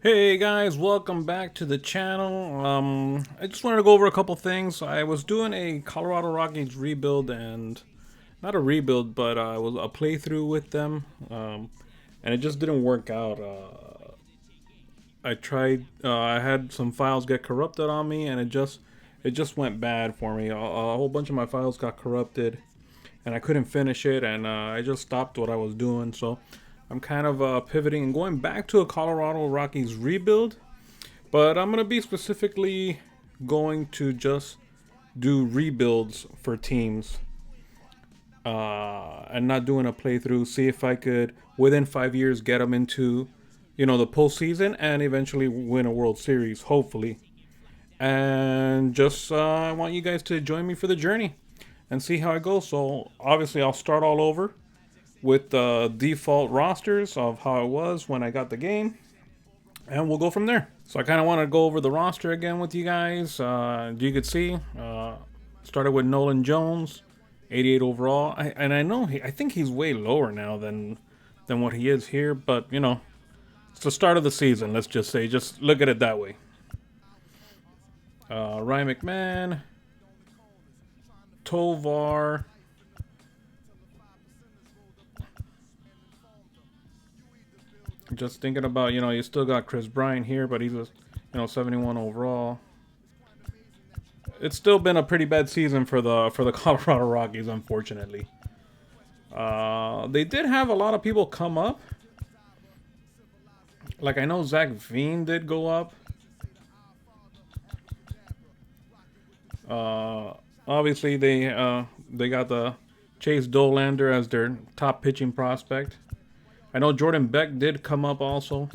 Hey guys, welcome back to the channel. I just wanted to go over a couple things. I was doing a Colorado Rockies rebuild, and not a rebuild, but it was a playthrough with them, and it just didn't work out. I tried. I had some files get corrupted on me, and it just went bad for me. A whole bunch of my files got corrupted, and I couldn't finish it, and I just stopped what I was doing. So I'm kind of pivoting and going back to a Colorado Rockies rebuild, but I'm gonna be specifically going to just do rebuilds for teams, and not doing a playthrough. See if I could within 5 years get them into, the postseason and eventually win a World Series, hopefully. And just I want you guys to join me for the journey and see how it goes. So obviously I'll start all over with the default rosters of how it was when I got the game, and we'll go from there. So I kind of want to go over the roster again with you guys. You could see, started with Nolan Jones, 88 overall. I think he's way lower now than what he is here, but it's the start of the season. Let's just say, just look at it that way. Ryan McMahon, Tovar. Just thinking about, you still got Chris Bryant here, but he's a, 71 overall. It's still been a pretty bad season for the Colorado Rockies, unfortunately. They did have a lot of people come up. Like I know Zach Veen did go up. Obviously they got the Chase Dolander as their top pitching prospect. I know Jordan Beck did come up also.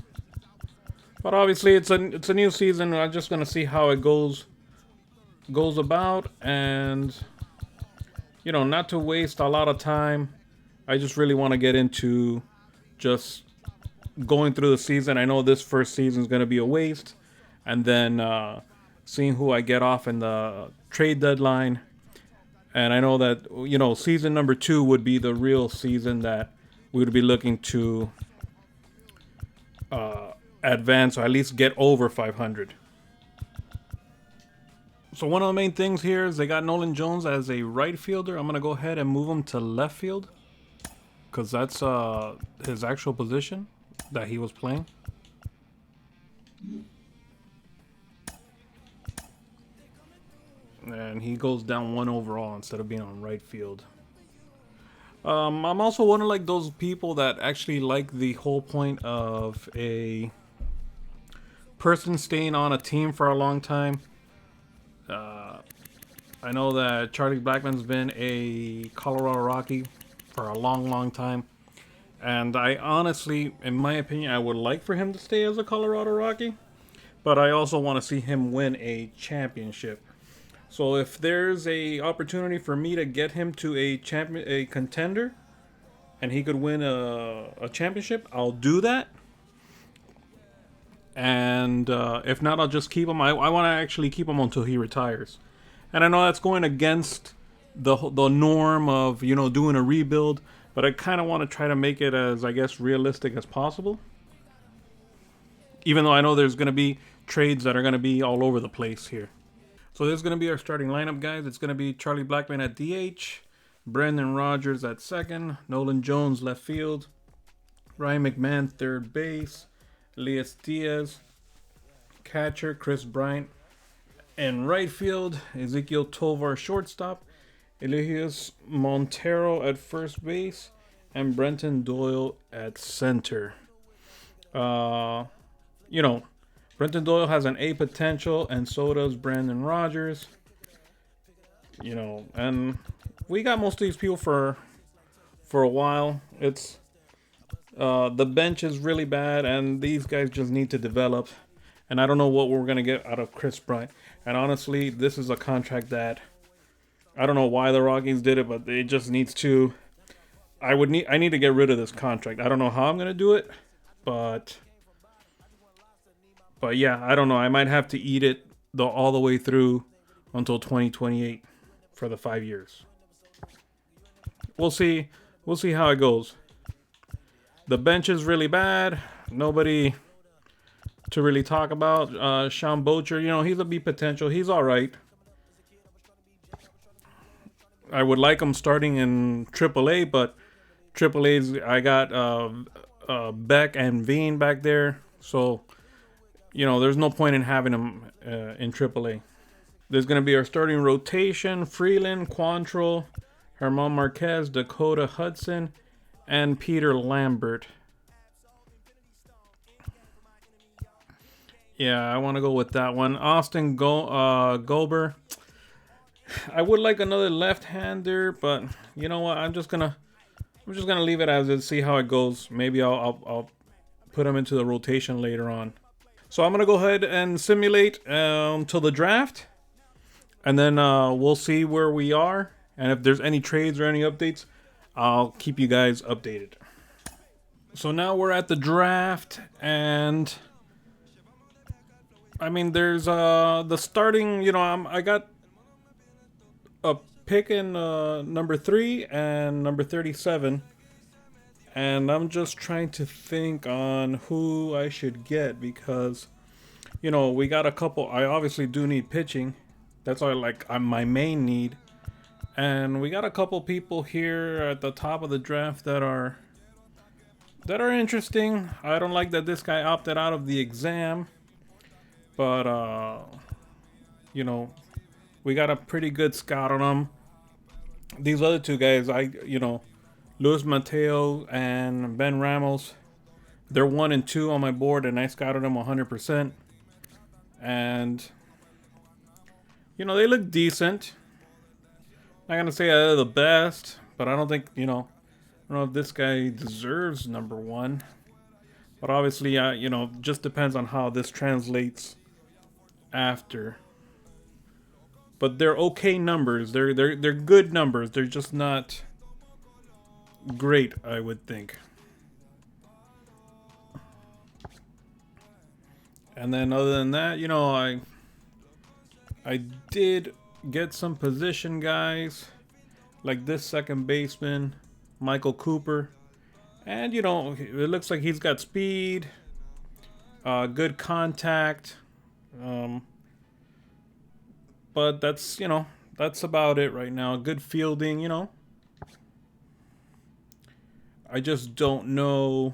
But obviously it's a new season. I'm just gonna see how it goes about, and not to waste a lot of time. I just really want to get into just going through the season. I know this first season is gonna be a waste, and then seeing who I get off in the trade deadline. And I know that season number 2 would be the real season that we would be looking to advance, or at least get over 500. So one of the main things here is they got Nolan Jones as a right fielder. I'm gonna go ahead and move him to left field because that's his actual position that he was playing. And he goes down 1 overall instead of being on right field. I'm also one of like those people that actually like the whole point of a person staying on a team for a long time. I know that Charlie Blackmon's been a Colorado Rocky for a long, long time. And I honestly, in my opinion, I would like for him to stay as a Colorado Rocky. But I also want to see him win a championship. So if there's a opportunity for me to get him to a contender, and he could win a championship, I'll do that. And if not, I'll just keep him. I want to actually keep him until he retires. And I know that's going against the norm of doing a rebuild, but I kind of want to try to make it as, I guess, realistic as possible. Even though I know there's going to be trades that are going to be all over the place here. So this is going to be our starting lineup, guys. It's going to be Charlie Blackmon at DH, Brendan Rodgers at second, Nolan Jones left field, Ryan McMahon third base, Elias Diaz catcher, Chris Bryant and right field, Ezekiel Tovar shortstop, Elias Montero at first base, and Brenton Doyle at center. Brenton Doyle has an A potential, and so does Brandon Rodgers. And we got most of these people for a while. It's the bench is really bad, and these guys just need to develop. And I don't know what we're gonna get out of Chris Bryant. And honestly, this is a contract that I don't know why the Rockies did it, but it just needs to. I need to get rid of this contract. I don't know how I'm gonna do it, but yeah, I don't know. I might have to eat it all the way through until 2028 for the 5 years. We'll see. We'll see how it goes. The bench is really bad. Nobody to really talk about. Sean Bocher, he's a B potential. He's all right. I would like him starting in AAA, but AAA's I got Beck and Veen back there, so there's no point in having him in AAA. There's going to be our starting rotation: Freeland, Quantrill, Herman Marquez, Dakota Hudson, and Peter Lambert. Yeah, I want to go with that one. Austin Gober. I would like another left-hander, but you know what? I'm just gonna leave it as is. See how it goes. Maybe I'll put him into the rotation later on. So I'm gonna go ahead and simulate till the draft, and then we'll see where we are, and if there's any trades or any updates, I'll keep you guys updated. So now we're at the draft, and I mean, there's the starting. I got a pick in number 3 and number 37, and I'm just trying to think on who I should get because we got a couple. I obviously do need pitching. That's all my main need, and we got a couple people here at the top of the draft that are interesting. I don't like that this guy opted out of the exam, but we got a pretty good scout on them. These other two guys, Luis Mateo and Ben Ramos, they're 1 and 2 on my board, and I scouted them 100%. And they look decent. Not gonna say they're the best, but I don't think I don't know if this guy deserves number 1. But obviously, just depends on how this translates after. But they're okay numbers. They're good numbers. They're just not great, I would think. And then other than that, I did get some position guys like this second baseman, Michael Cooper. And it looks like he's got speed, good contact. But that's about it right now. Good fielding, I just don't know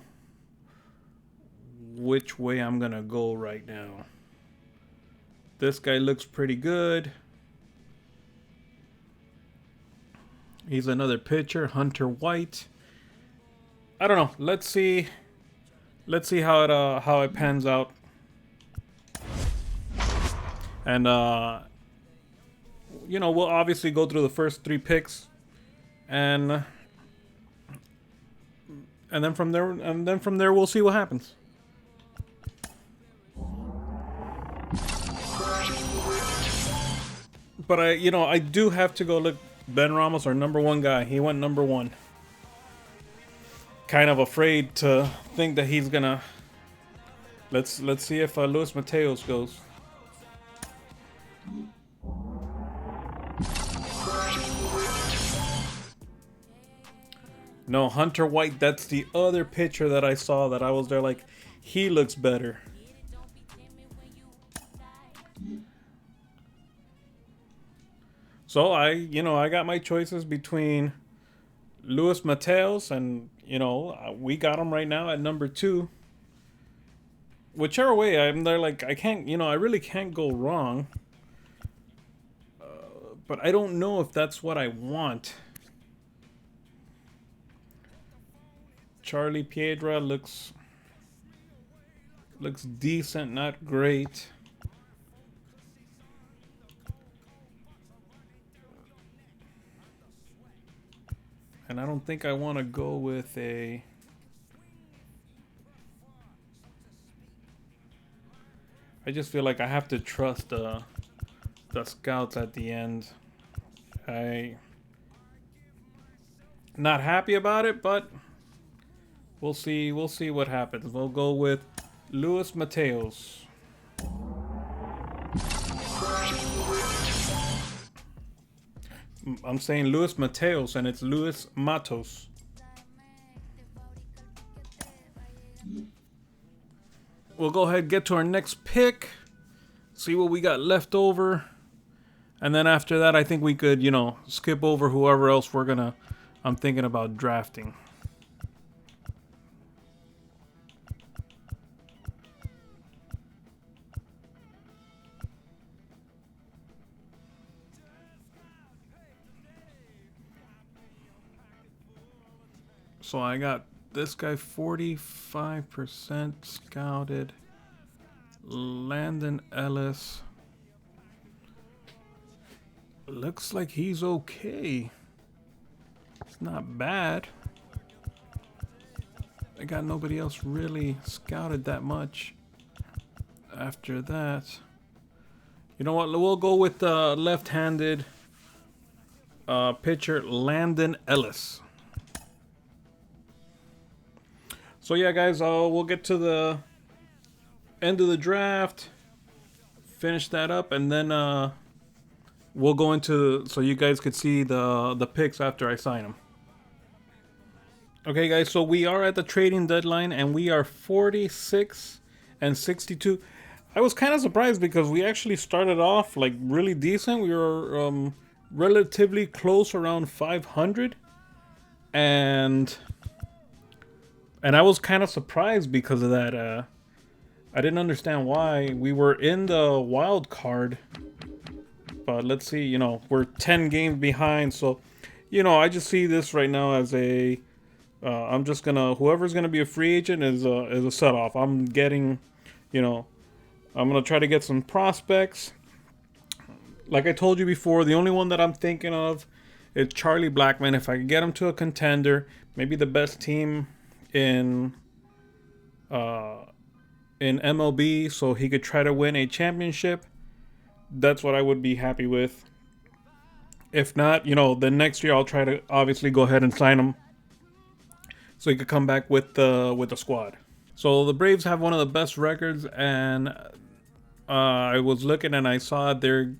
which way I'm going to go right now. This guy looks pretty good. He's another pitcher, Hunter White. I don't know. Let's see how it pans out. And we'll obviously go through the first 3 picks, and then from there we'll see what happens. But I do have to go look. Ben Ramos, our number 1 guy, he went number 1. Kind of afraid to think that he's gonna. Let's see if Luis Mateos goes. No, Hunter White, that's the other pitcher that I saw that I was there like, he looks better. So I got my choices between Luis Mateos and, we got him right now at number 2. Whichever way, I'm there like, I can't, I really can't go wrong. But I don't know if that's what I want. Charlie Piedra looks decent, not great. And I don't think I want to go with a. I just feel like I have to trust the scouts at the end. Not happy about it, but we'll see what happens. We'll go with Luis Mateos. I'm saying Luis Mateos, and it's Luis Matos. we'll go ahead and get to our next pick. See what we got left over. And then after that, I think we could, skip over whoever else I'm thinking about drafting. So I got this guy 45% scouted. Landon Ellis. Looks like he's okay. It's not bad. I got nobody else really scouted that much. After that, you know what? We'll go with the left-handed pitcher Landon Ellis. So yeah, guys, we'll get to the end of the draft, finish that up, and then we'll go into so you guys could see the picks after I sign them. Okay, guys, so we are at the trading deadline, and we are 46 and 62. I was kind of surprised because we actually started off like really decent. We were relatively close, around 500, and I was kind of surprised because of that. I didn't understand why. We were in the wild card, but let's see, we're 10 games behind. So, I just see this right now as I'm just gonna, whoever's gonna be a free agent is a set off. I'm getting, I'm gonna try to get some prospects. Like I told you before, the only one that I'm thinking of is Charlie Blackmon. If I could get him to a contender, maybe the best team in MLB, so he could try to win a championship, that's what I would be happy with. If not, then next year I'll try to obviously go ahead and sign him so he could come back with the squad. So the Braves have one of the best records, and I was looking and I saw they're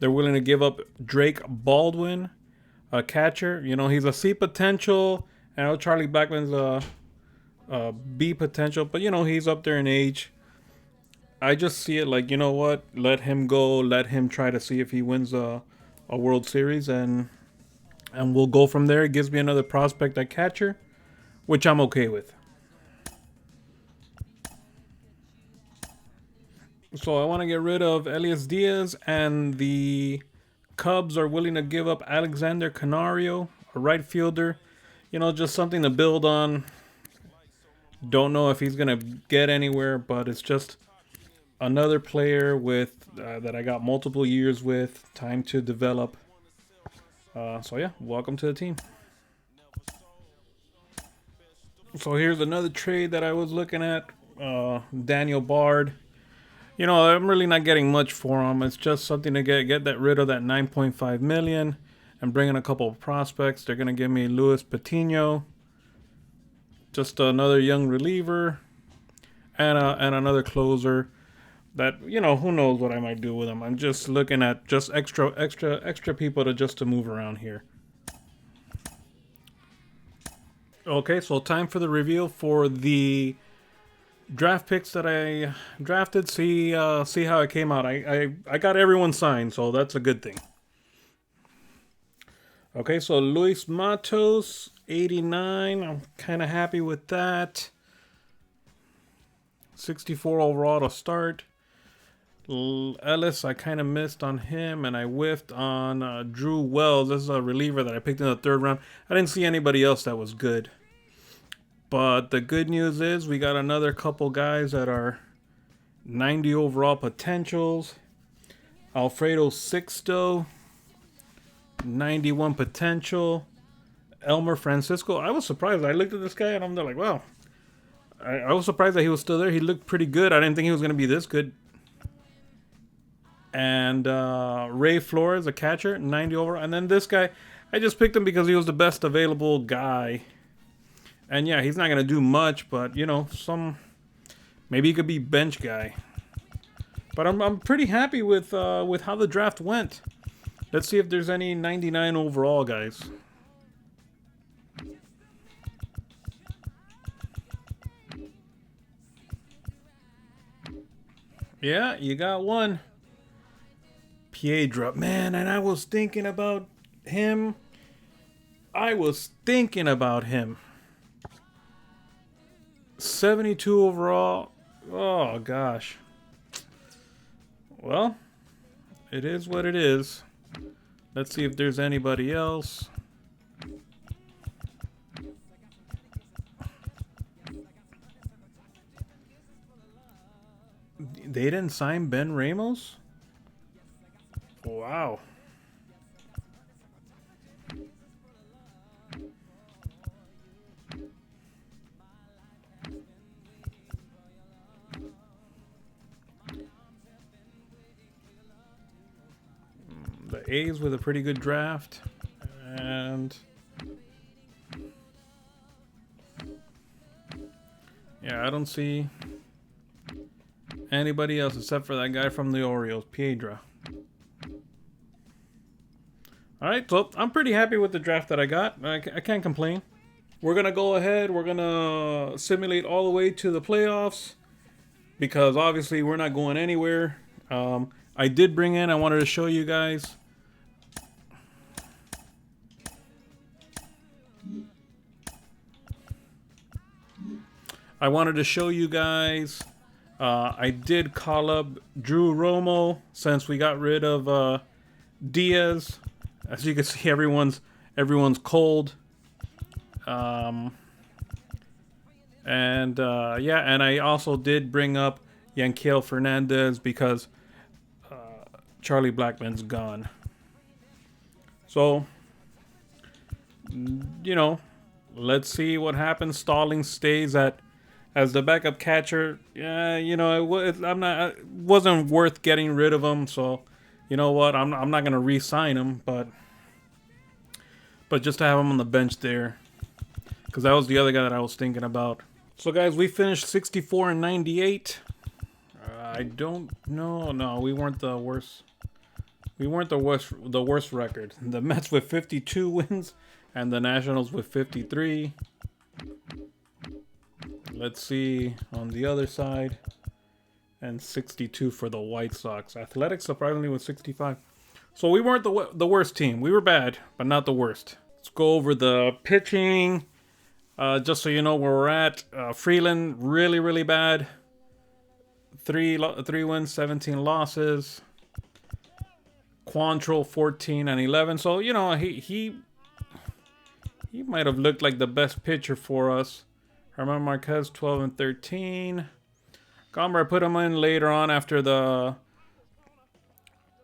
willing to give up Drake Baldwin, a catcher. He's a C potential. I know Charlie Blackmon's a B potential, but he's up there in age. I just see it like, what? Let him go. Let him try to see if he wins a World Series, and we'll go from there. It gives me another prospect at catcher, which I'm okay with. So I want to get rid of Elias Diaz, and the Cubs are willing to give up Alexander Canario, a right fielder. Just something to build on. Don't know if he's going to get anywhere, but it's just another player with that I got multiple years with, time to develop. So yeah, welcome to the team. So here's another trade that I was looking at. Daniel Bard. I'm really not getting much for him. It's just something to get rid of that $9.5 million and bring in a couple of prospects. They're going to give me Luis Patino. Just another young reliever and another closer that, who knows what I might do with them. I'm just looking at just extra people to move around here. Okay, so time for the reveal for the draft picks that I drafted. See how it came out. I got everyone signed, so that's a good thing. Okay, so Luis Matos, 89. I'm kind of happy with that. 64 overall to start. Ellis, I kind of missed on him, and I whiffed on Drew Wells. This is a reliever that I picked in the 3rd round. I didn't see anybody else that was good. But the good news is we got another couple guys that are 90 overall potentials. Alfredo Sixto, 91 potential. Elmer Francisco. I was surprised. I looked at this guy and I'm like, wow. I was surprised that he was still there. He looked pretty good. I didn't think he was going to be this good. And Ray Flores, a catcher, 90 overall. And then this guy, I just picked him because he was the best available guy. And yeah, he's not going to do much, but maybe he could be bench guy. But I'm pretty happy with how the draft went. Let's see if there's any 99 overall guys. Yeah, you got one. Piedra. Man, and I was thinking about him. I was thinking about him. 72 overall. Oh, gosh. Well, it is what it is. Let's see if there's anybody else. They didn't sign Ben Ramos? Wow. The A's with a pretty good draft. And yeah, I don't see anybody else except for that guy from the Orioles, Piedra. Alright, so I'm pretty happy with the draft that I got. I can't complain. We're going to go ahead. We're going to simulate all the way to the playoffs. Because obviously we're not going anywhere. I did bring in, I wanted to show you guys. I did call up Drew Romo since we got rid of Diaz. As you can see, everyone's cold. Yeah, and I also did bring up Yanquiel Fernandez because Charlie Blackmon's gone. So, you know, let's see what happens. Stallings stays as the backup catcher. Yeah, you know, it wasn't worth getting rid of him. So, you know what? I'm not gonna re-sign him, but just to have him on the bench there, because that was the other guy that I was thinking about. So, guys, we finished 64 and 98. I don't know. No, we weren't the worst. We weren't the worst record. The Mets with 52 wins, and the Nationals with 53. Let's see on the other side. And 62 for the White Sox. Athletics surprisingly with 65. So we weren't the worst team. We were bad, but not the worst. Let's go over the pitching. Just so you know where we're at. Freeland, really, really bad. 3 wins, 17 losses. Quantrill, 14 and 11. So, you know, he might have looked like the best pitcher for us. Herman Marquez, 12 and 13. Gomber, I put him in later on after the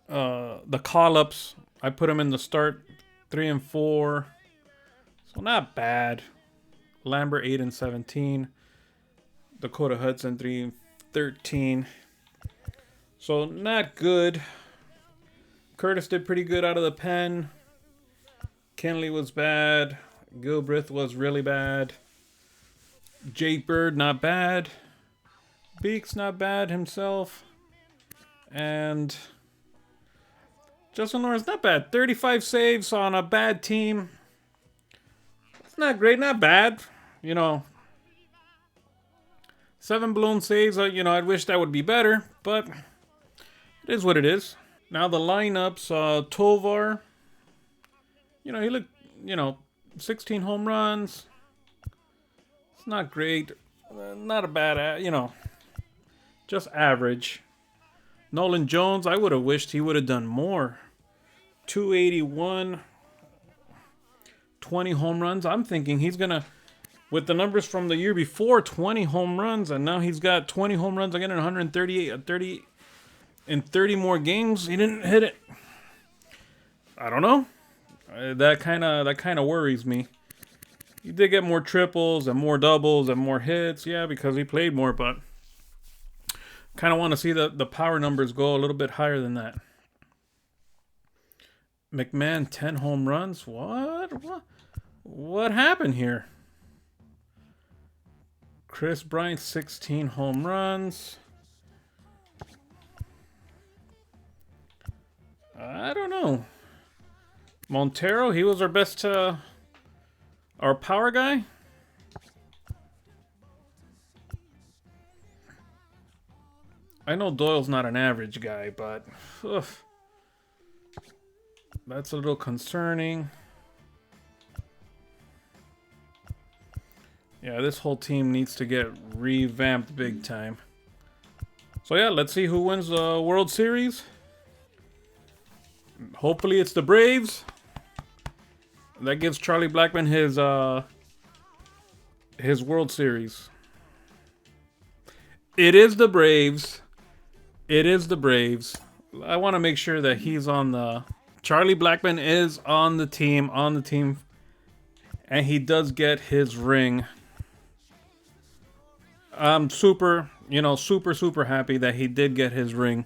call-ups. I put him in the start, 3 and 4. So not bad. Lambert, 8 and 17. Dakota Hudson, 3 and 13. So not good. Curtis did pretty good out of the pen. Kenley was bad. Gilbreth was really bad. Jake Bird, not bad. Beeks, not bad himself. And Justin Lawrence, not bad. 35 saves on a bad team. It's not great, not bad. You know, 7 blown saves. You know, I wish that would be better, but it is what it is. Now the lineups, Tovar. You know, he looked, 16 home runs. It's not great. Not a bad, just average. Nolan Jones, I would have wished he would have done more. 281. 20 home runs. I'm thinking he's going to, with the numbers from the year before, 20 home runs, and now he's got 20 home runs again in 138, in 30 more games. He didn't hit it. I don't know. That kind of worries me. He did get more triples and more doubles and more hits, yeah, because he played more, but kind of want to see the power numbers go a little bit higher than that. McMahon, 10 home runs? What happened here? Chris Bryant, 16 home runs. I don't know. Montero, he was our best, our power guy. I know Doyle's not an average guy, but ugh, that's a little concerning. Yeah, this whole team needs to get revamped big time. So yeah, let's see who wins the World Series. Hopefully it's the Braves. That gives Charlie Blackmon his World Series. It is the Braves. It is the Braves. I want to make sure that he's on the... Charlie Blackmon is on the team, and he does get his ring. I'm super happy that he did get his ring.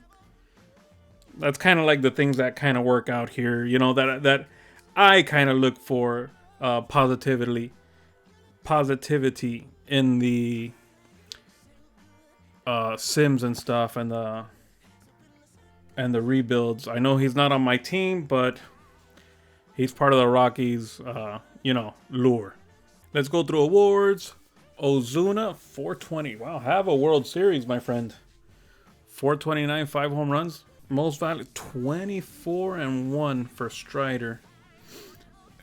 That's kind of like the things that kind of work out here, that I kind of look for positivity in the Sims and stuff and the rebuilds. I know he's not on my team, but he's part of the Rockies, lure. Let's go through awards. Ozuna, 420. Wow, have a World Series, my friend. 429, 5 home runs. Most valuable, 24-1 for Strider.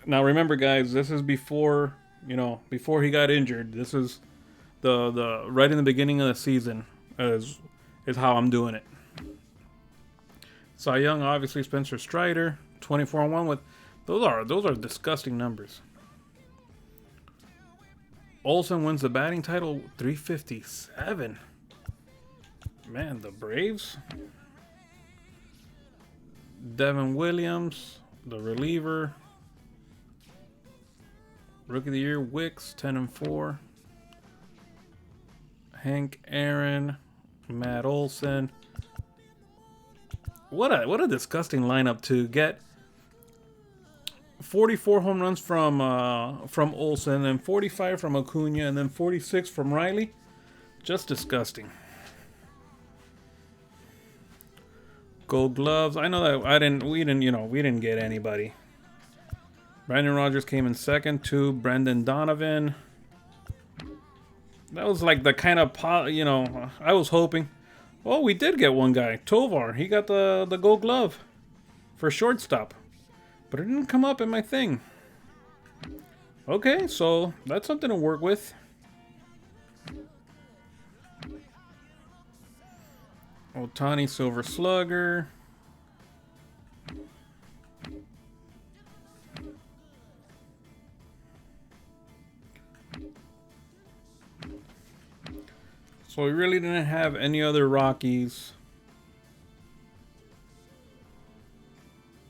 Now remember, guys, this is before he got injured. This is the right in the beginning of the season is how I'm doing it. Cy Young, obviously Spencer Strider, 24-1 with those are disgusting numbers. Olsen wins the batting title, 357. Man, the Braves. Devin Williams, the reliever. Rookie of the Year, Wicks, 10-4. Hank Aaron, Matt Olson. What a disgusting lineup to get 44 home runs from Olsen, and 45 from Acuna, and then 46 from Riley. Just disgusting. Gold Gloves. I know that we didn't get anybody. Brandon Rogers came in second to Brendan Donovan. That was like the kind of I was hoping. Oh, we did get one guy, Tovar. He got the Gold Glove for shortstop. But it didn't come up in my thing. Okay, so that's something to work with. Ohtani Silver Slugger. So we really didn't have any other Rockies,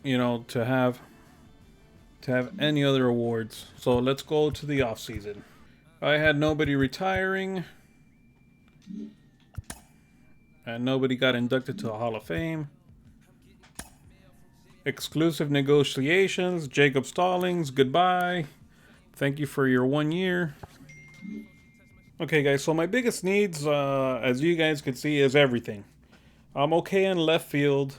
to have any other awards. So let's go to the off season. I had nobody retiring, and nobody got inducted to the Hall of Fame. Exclusive negotiations. Jacob Stallings, goodbye. Thank you for your 1 year. Okay, guys, so my biggest needs, as you guys can see, is everything. I'm okay in left field.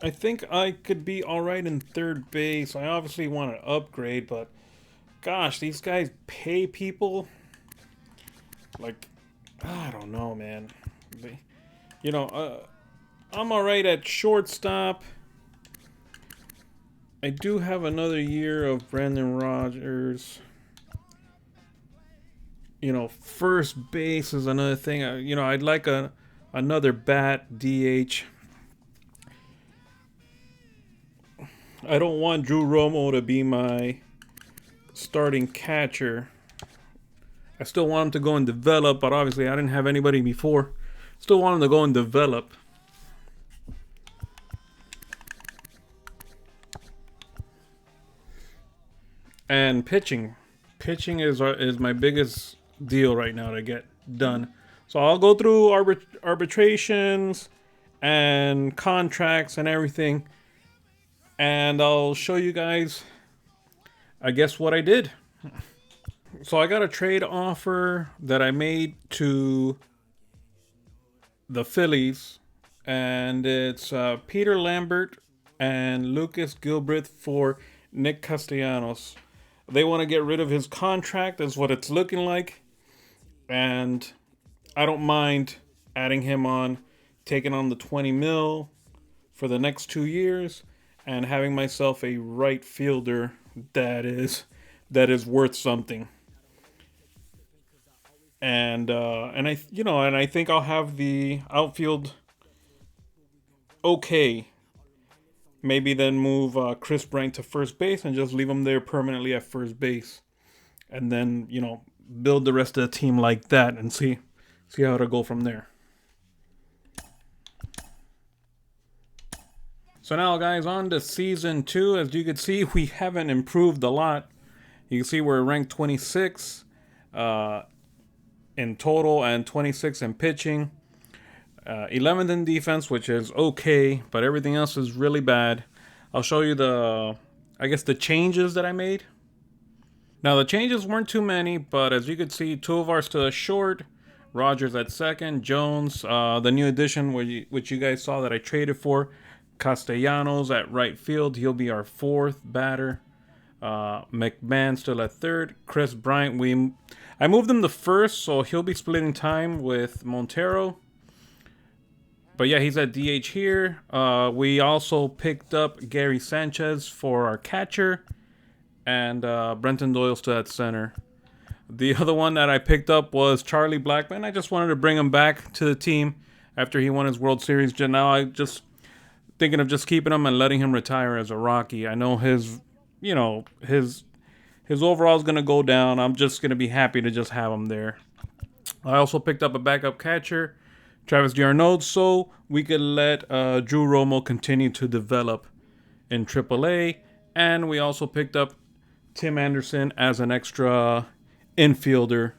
I think I could be alright in third base. I obviously want to upgrade, but gosh, these guys pay people. Like, I don't know, man. I'm alright at shortstop. I do have another year of Brandon Rogers. First base is another thing. I'd like another bat, DH. I don't want Drew Romo to be my starting catcher. I still want him to go and develop, but obviously I didn't have anybody before. Still want him to go and develop. And pitching. Pitching is my biggest deal right now to get done. So I'll go through arbitrations and contracts and everything, and I'll show you guys, I guess, what I did. So I got a trade offer that I made to the Phillies, and it's Peter Lambert and Lucas Gilbreth for Nick Castellanos. They want to get rid of his contract, is what it's looking like. And I don't mind adding him on, taking on the 20 mil for the next 2 years, and having myself a right fielder that is worth something. And I and I think I'll have the outfield okay. Maybe then move Chris Bryant to first base and just leave him there permanently at first base, and then build the rest of the team like that and see how it'll go from there. So now, guys, on to season two. As you can see, we haven't improved a lot. You can see we're ranked 26 uh, in total and 26 in pitching. 11th in defense, which is okay, but everything else is really bad. I'll show you I guess, the changes that I made. Now, the changes weren't too many, but as you can see, Tovar's to the short, Rogers at second, Jones, the new addition, which you guys saw that I traded for, Castellanos at right field. He'll be our fourth batter. McMahon still at third. Chris Bryant, I moved him to first, so he'll be splitting time with Montero. But yeah, he's at DH here. We also picked up Gary Sanchez for our catcher. And Brenton Doyle's still at center. The other one that I picked up was Charlie Blackmon. I just wanted to bring him back to the team after he won his World Series. Now I just thinking of just keeping him and letting him retire as a Rocky. I know his overall is going to go down. I'm just going to be happy to just have him there. I also picked up a backup catcher, Travis d'Arnaud, so we could let Drew Romo continue to develop in AAA. And we also picked up Tim Anderson as an extra infielder.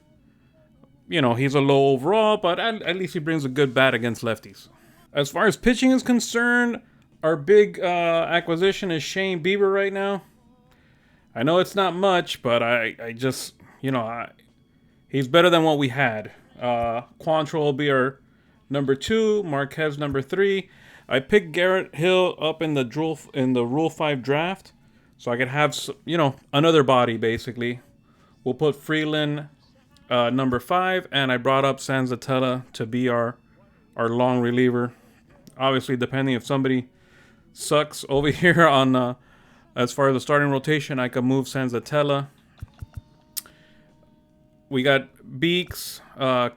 He's a low overall, but at least he brings a good bat against lefties. As far as pitching is concerned, our big acquisition is Shane Bieber right now. I know it's not much, but I just, he's better than what we had. Quantrill will be our number 2, Marquez number 3. I picked Garrett Hill up in the Rule 5 draft, so I could have another body basically. We'll put Freeland number 5, and I brought up Sanzatella to be our long reliever. Obviously, depending if somebody sucks over here on as far as the starting rotation, I could move Sanzatella. We got Beeks,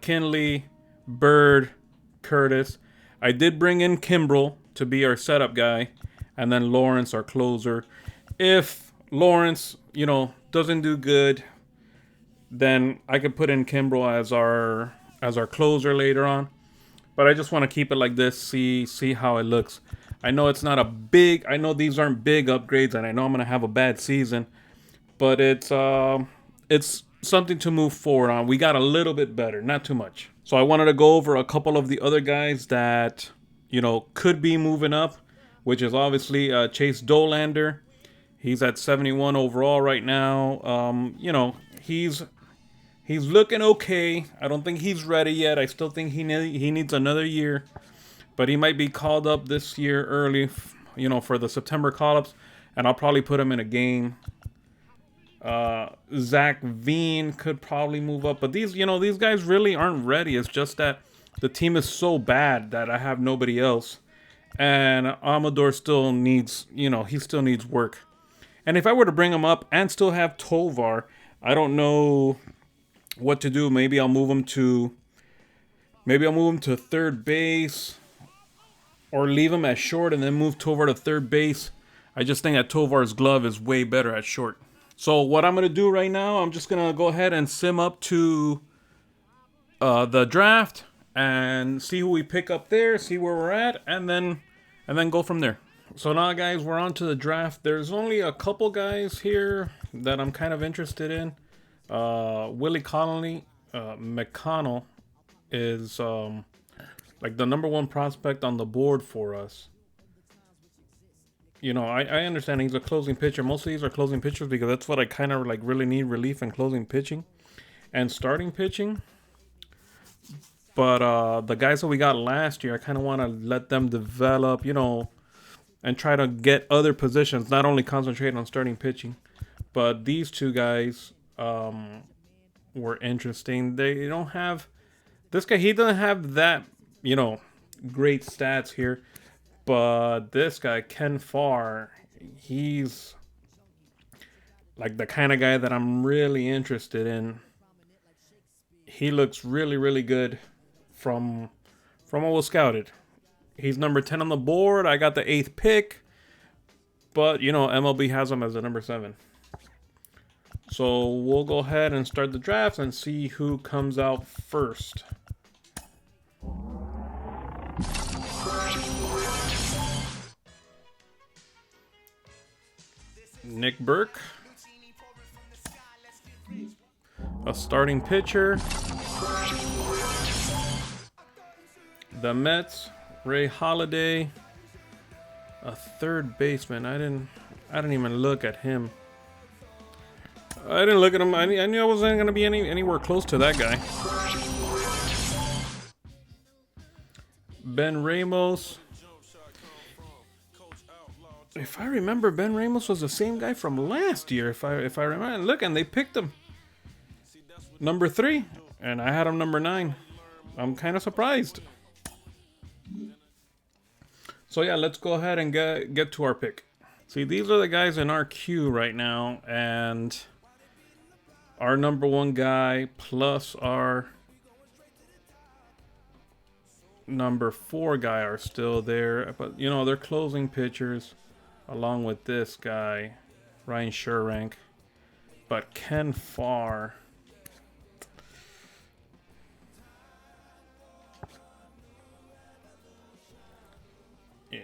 Kinley, Bird, Curtis. I did bring in Kimbrel to be our setup guy, and then Lawrence, our closer. If Lawrence, doesn't do good, then I could put in Kimbrel as our closer later on. But I just want to keep it like this, see how it looks. I know it's not I know these aren't big upgrades, and I know I'm gonna have a bad season, but it's something to move forward on. We got a little bit better, not too much. So I wanted to go over a couple of the other guys that could be moving up, which is obviously Chase Dolander. He's at 71 overall right now. He's looking okay. I don't think he's ready yet. I still think he needs another year. But he might be called up this year early, for the September call-ups. And I'll probably put him in a game. Zach Veen could probably move up. But these guys really aren't ready. It's just that the team is so bad that I have nobody else. And Amador still needs, he still needs work. And if I were to bring him up and still have Tovar, I don't know what to do. Maybe I'll move him to third base, or leave him at short and then move Tovar to third base. I just think that Tovar's glove is way better at short. So what I'm gonna do right now, I'm just gonna go ahead and sim up to the draft and see who we pick up there, see where we're at, and then go from there. So now, guys, we're on to the draft. There's only a couple guys here that I'm kind of interested in. Willie McConnell is like the number 1 prospect on the board for us. I understand he's a closing pitcher. Most of these are closing pitchers because that's what I kind of really need relief in closing pitching and starting pitching. But the guys that we got last year, I kind of want to let them develop, and try to get other positions, not only concentrate on starting pitching. But these two guys were interesting. They don't have... This guy, he doesn't have that great stats here. But this guy, Ken Farr, he's like the kind of guy that I'm really interested in. He looks really, really good from what was scouted. He's number 10 on the board. I got the 8th pick. But, MLB has him as a number 7. So we'll go ahead and start the draft and see who comes out first. Nick Burke. A starting pitcher. The Mets, Ray Halladay. A third baseman. I didn't even look at him. I didn't look at him. I knew I wasn't gonna be anywhere close to that guy. Ben Ramos. If I remember, Ben Ramos was the same guy from last year. If I remember, look, and they picked him number 3, and I had him number 9. I'm kind of surprised. So yeah, let's go ahead and get to our pick. See, these are the guys in our queue right now, and our number 1 guy plus our number 4 guy are still there, but they're closing pitchers along with this guy, Ryan Sherrank. But Ken Farr, yeah.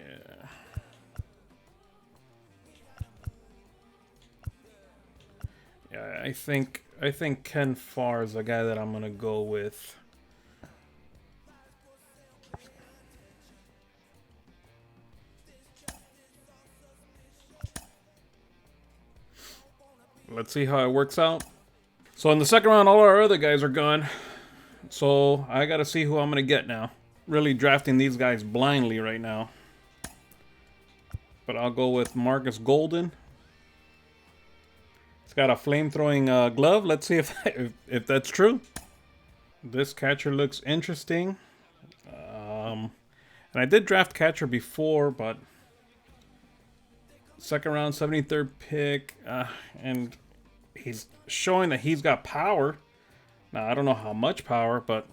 Yeah, I think Ken Farr is the guy that I'm gonna go with. Let's see how it works out. So in the second round, all our other guys are gone. So I gotta see who I'm gonna get now. Really drafting these guys blindly right now. But I'll go with Marcus Golden. He's got a flame-throwing glove. Let's see if that's true. This catcher looks interesting. And I did draft catcher before, but second round, 73rd pick, and he's showing that he's got power. Now, I don't know how much power, but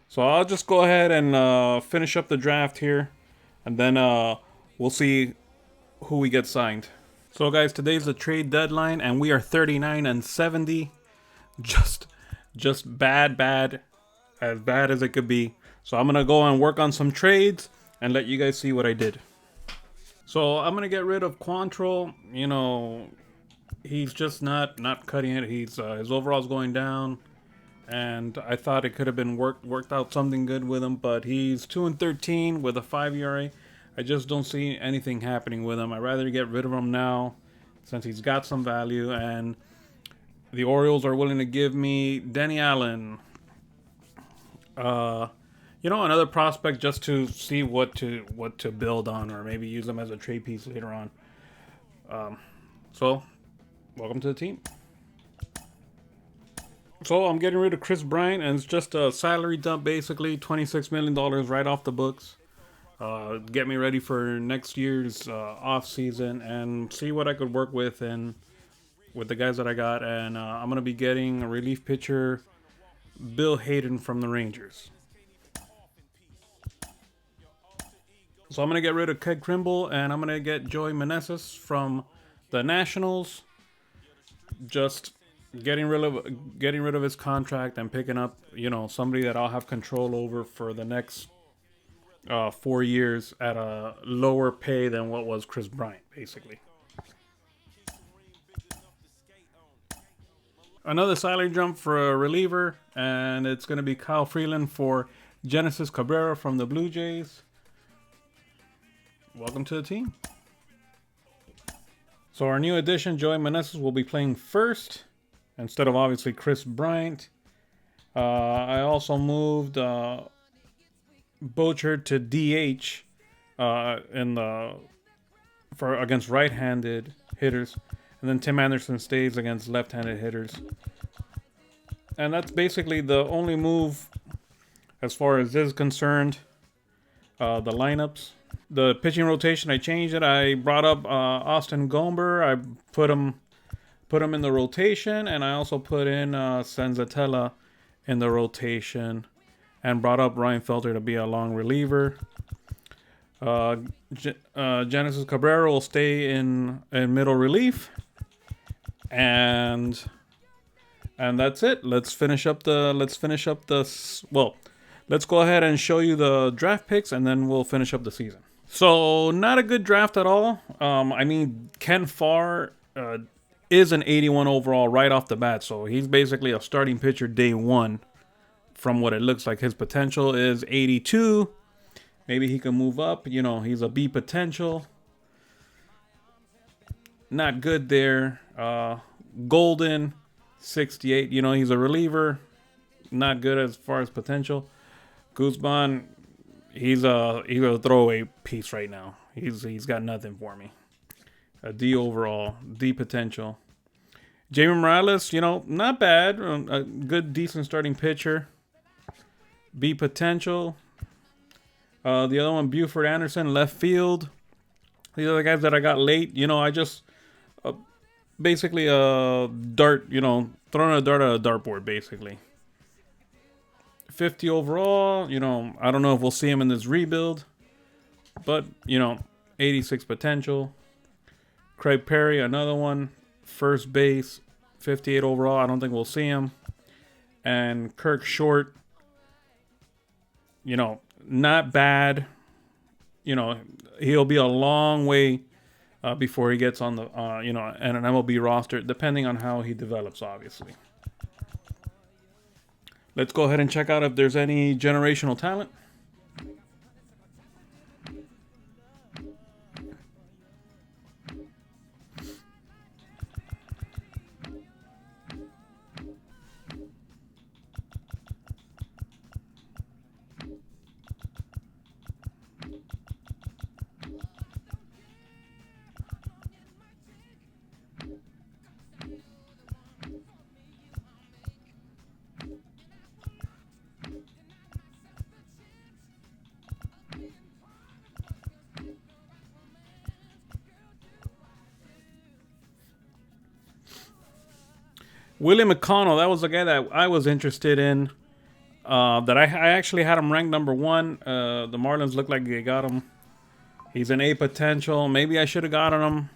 so I'll just go ahead and finish up the draft here, and then we'll see who we get signed. So guys, today's the trade deadline, and we are 39 and 70. Just bad, as bad as it could be. So I'm gonna go and work on some trades and let you guys see what I did. So I'm gonna get rid of Quantrill. He's just not cutting it. He's his overall's going down, and I thought it could have been worked out something good with him, but he's 2-13 with a 5 ERA. I just don't see anything happening with him. I'd rather get rid of him now since he's got some value, and the Orioles are willing to give me Denny Allen. Another prospect just to see what to build on, or maybe use them as a trade piece later on. So, welcome to the team. So I'm getting rid of Chris Bryant, and it's just a salary dump, basically $26 million right off the books. Get me ready for next year's off season and see what I could work with and with the guys that I got. And I'm gonna be getting a relief pitcher, Bill Hayden from the Rangers. So I'm gonna get rid of Keg Krimble, and I'm gonna get Joey Meneses from the Nationals. Just getting rid of his contract and picking up, somebody that I'll have control over for the next 4 years at a lower pay than what was Chris Bryant, basically. Another salary jump for a reliever, and it's going to be Kyle Freeland for Genesis Cabrera from the Blue Jays. Welcome to the team. So our new addition, Joey Meneses, will be playing first instead of obviously Chris Bryant. I also moved Bochert to DH in the for against right-handed hitters, and then Tim Anderson stays against left-handed hitters. And that's basically the only move as far as this is concerned. The lineups, the pitching rotation, I changed it. I brought up Austin Gomber. I put him in the rotation, and I also put in Senzatella in the rotation, and brought up Ryan Felter to be a long reliever. Genesis Cabrera will stay in middle relief, and that's it. Let's finish up the. Well, let's go ahead and show you the draft picks, and then we'll finish up the season. So, not a good draft at all. I mean, Ken Farr is an 81 overall right off the bat, so he's basically a starting pitcher day one. From what it looks like, his potential is 82. Maybe he can move up. You know, he's a B potential. Not good there. Golden, 68. You know, he's a reliever. Not good as far as potential. Guzman, he's a throwaway piece right now. He's got nothing for me. A D overall, D potential. Jamie Morales, you know, not bad. A good, decent starting pitcher. B potential. The other one, Buford Anderson, left field. These are the guys that I got late. You know, I just basically a dart, you know, throwing a dart at a dartboard, basically. 50 overall, you know, I don't know if we'll see him in this rebuild, but, you know, 86 potential. Craig Perry, another one, first base, 58 overall. I don't think we'll see him. And Kirk Short, you know, not bad. You know, he'll be a long way before he gets on the, you know, and an MLB roster, depending on how he develops, obviously. Let's go ahead and check out if there's any generational talent. Willie McConnell, that was the guy that I was interested in. That I actually had him ranked number one. The Marlins look like they got him. He's an A potential. Maybe I should have gotten him.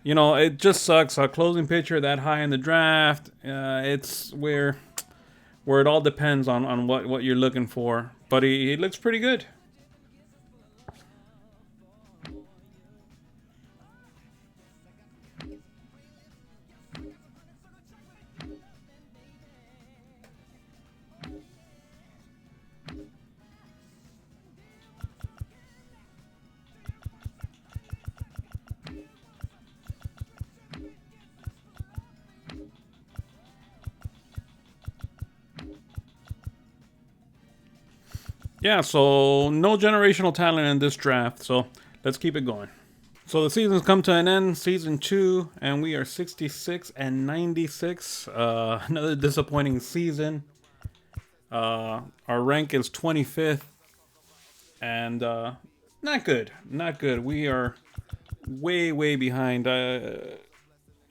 You know, it just sucks. A closing pitcher that high in the draft. It's where it all depends on what you're looking for. But he looks pretty good. Yeah, so no generational talent in this draft, so let's keep it going. So the season's come to an end, season 2, and we are 66 and 96. Another disappointing season. Our rank is 25th, and not good, not good. We are way behind.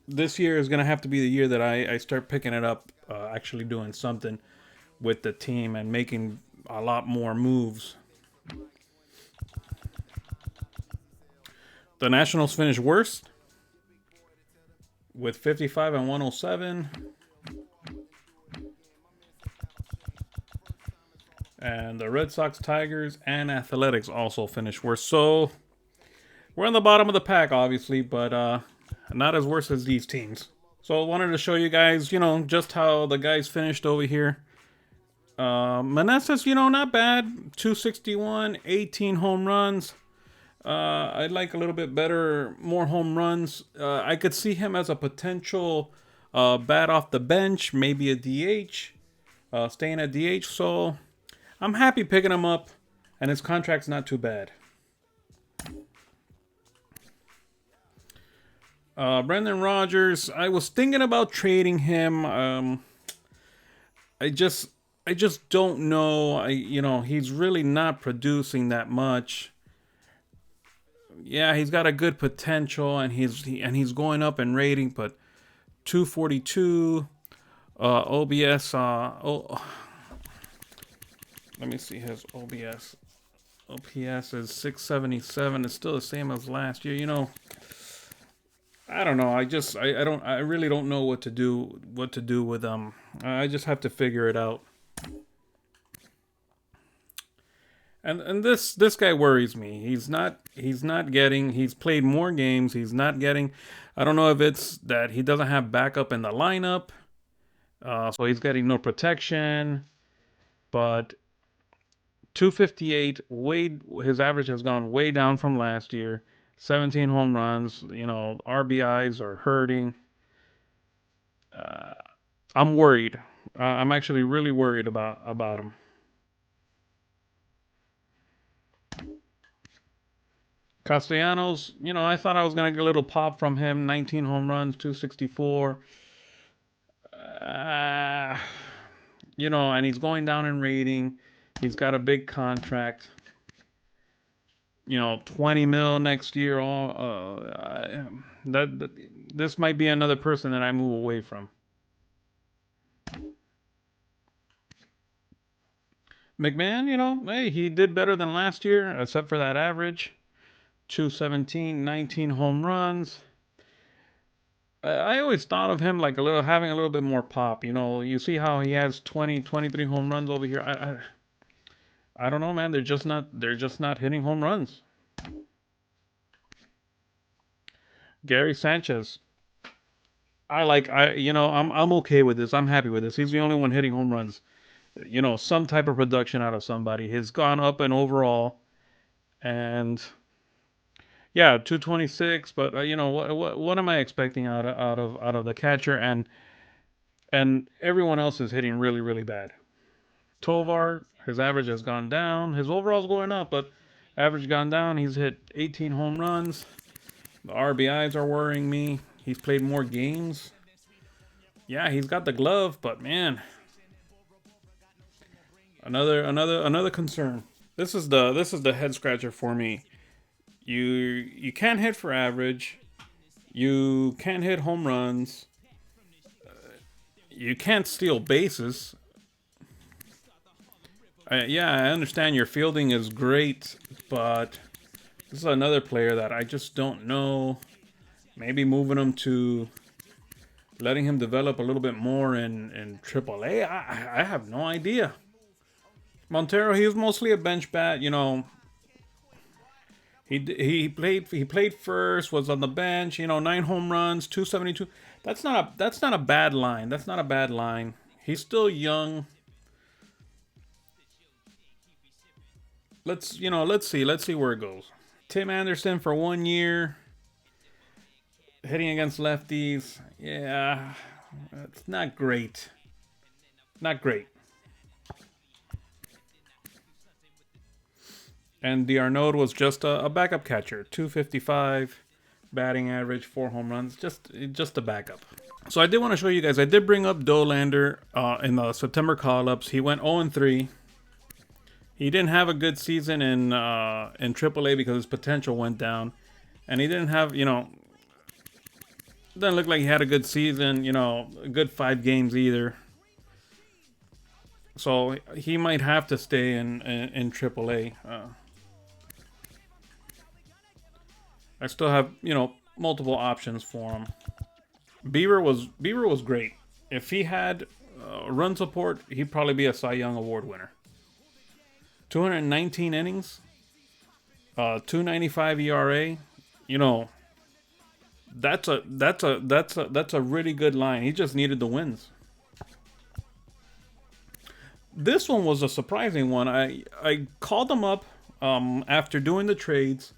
This year is going to have to be the year that I start picking it up, actually doing something with the team and making a lot more moves. The Nationals finished worst with 55 and 107. And the Red Sox, Tigers, and Athletics also finished worst. So we're on the bottom of the pack, obviously, but not as worse as these teams. So I wanted to show you guys, you know, just how the guys finished over here. Manassas, you know, not bad. 261, 18 home runs. I'd like a little bit better, more home runs. I could see him as a potential bat off the bench, maybe a DH, staying at DH. So I'm happy picking him up, and his contract's not too bad. Brendan Rodgers. I was thinking about trading him. I just, I just don't know. He's really not producing that much. Yeah, he's got a good potential, and he's going up in rating, but 242 OBS. Let me see his OBS. OPS is 677. It's still the same as last year. I don't know. I really don't know what to do with them. I just have to figure it out. And this guy worries me. He's not getting. He's played more games. He's not getting. I don't know if it's that he doesn't have backup in the lineup, so he's getting no protection. But 258, way his average has gone way down from last year. 17 home runs. RBIs are hurting. I'm worried. I'm actually really worried about him. Castellanos, I thought I was gonna get a little pop from him. 19 home runs, 264. Uh, and he's going down in rating. He's got a big contract. 20 mil next year. That this might be another person that I move away from. McMahon, hey, he did better than last year, except for that average. 217, 19 home runs. I always thought of him like having a little bit more pop. You see how he has 20, 23 home runs over here. I don't know, man. They're just not hitting home runs. Gary Sanchez. I'm okay with this. I'm happy with this. He's the only one hitting home runs. Some type of production out of somebody. He's gone up in overall, and yeah, 226. But what am I expecting out of the catcher, and everyone else is hitting really really bad. Tovar, his average has gone down. His overall's going up, but average gone down. He's hit 18 home runs. The RBIs are worrying me. He's played more games. Yeah, he's got the glove, but man, another concern. This is the head scratcher for me. You can't hit for average. You can't hit home runs. You can't steal bases. Yeah, I understand your fielding is great, but this is another player that I just don't know. Maybe moving him to letting him develop a little bit more in AAA. I have no idea. Montero, he was mostly a bench bat. He played first, was on the bench. 9 home runs, 272. That's not a bad line. That's not a bad line. He's still young. Let's see where it goes. Tim Anderson for 1 year, hitting against lefties. Yeah, it's not great. Not great. And D'Arnaud was just a backup catcher. 255 batting average, 4 home runs. Just a backup. So I did want to show you guys. I did bring up Dolander in the September call-ups. He went 0-3. He didn't have a good season in AAA because his potential went down, and he didn't have doesn't look like he had a good season. A good 5 games either. So he might have to stay in AAA. I still have multiple options for him. Bieber was great. If he had run support, he'd probably be a Cy Young Award winner. 219 innings, 295 ERA. That's a really good line. He just needed the wins. This one was a surprising one. I called him up after doing the trades,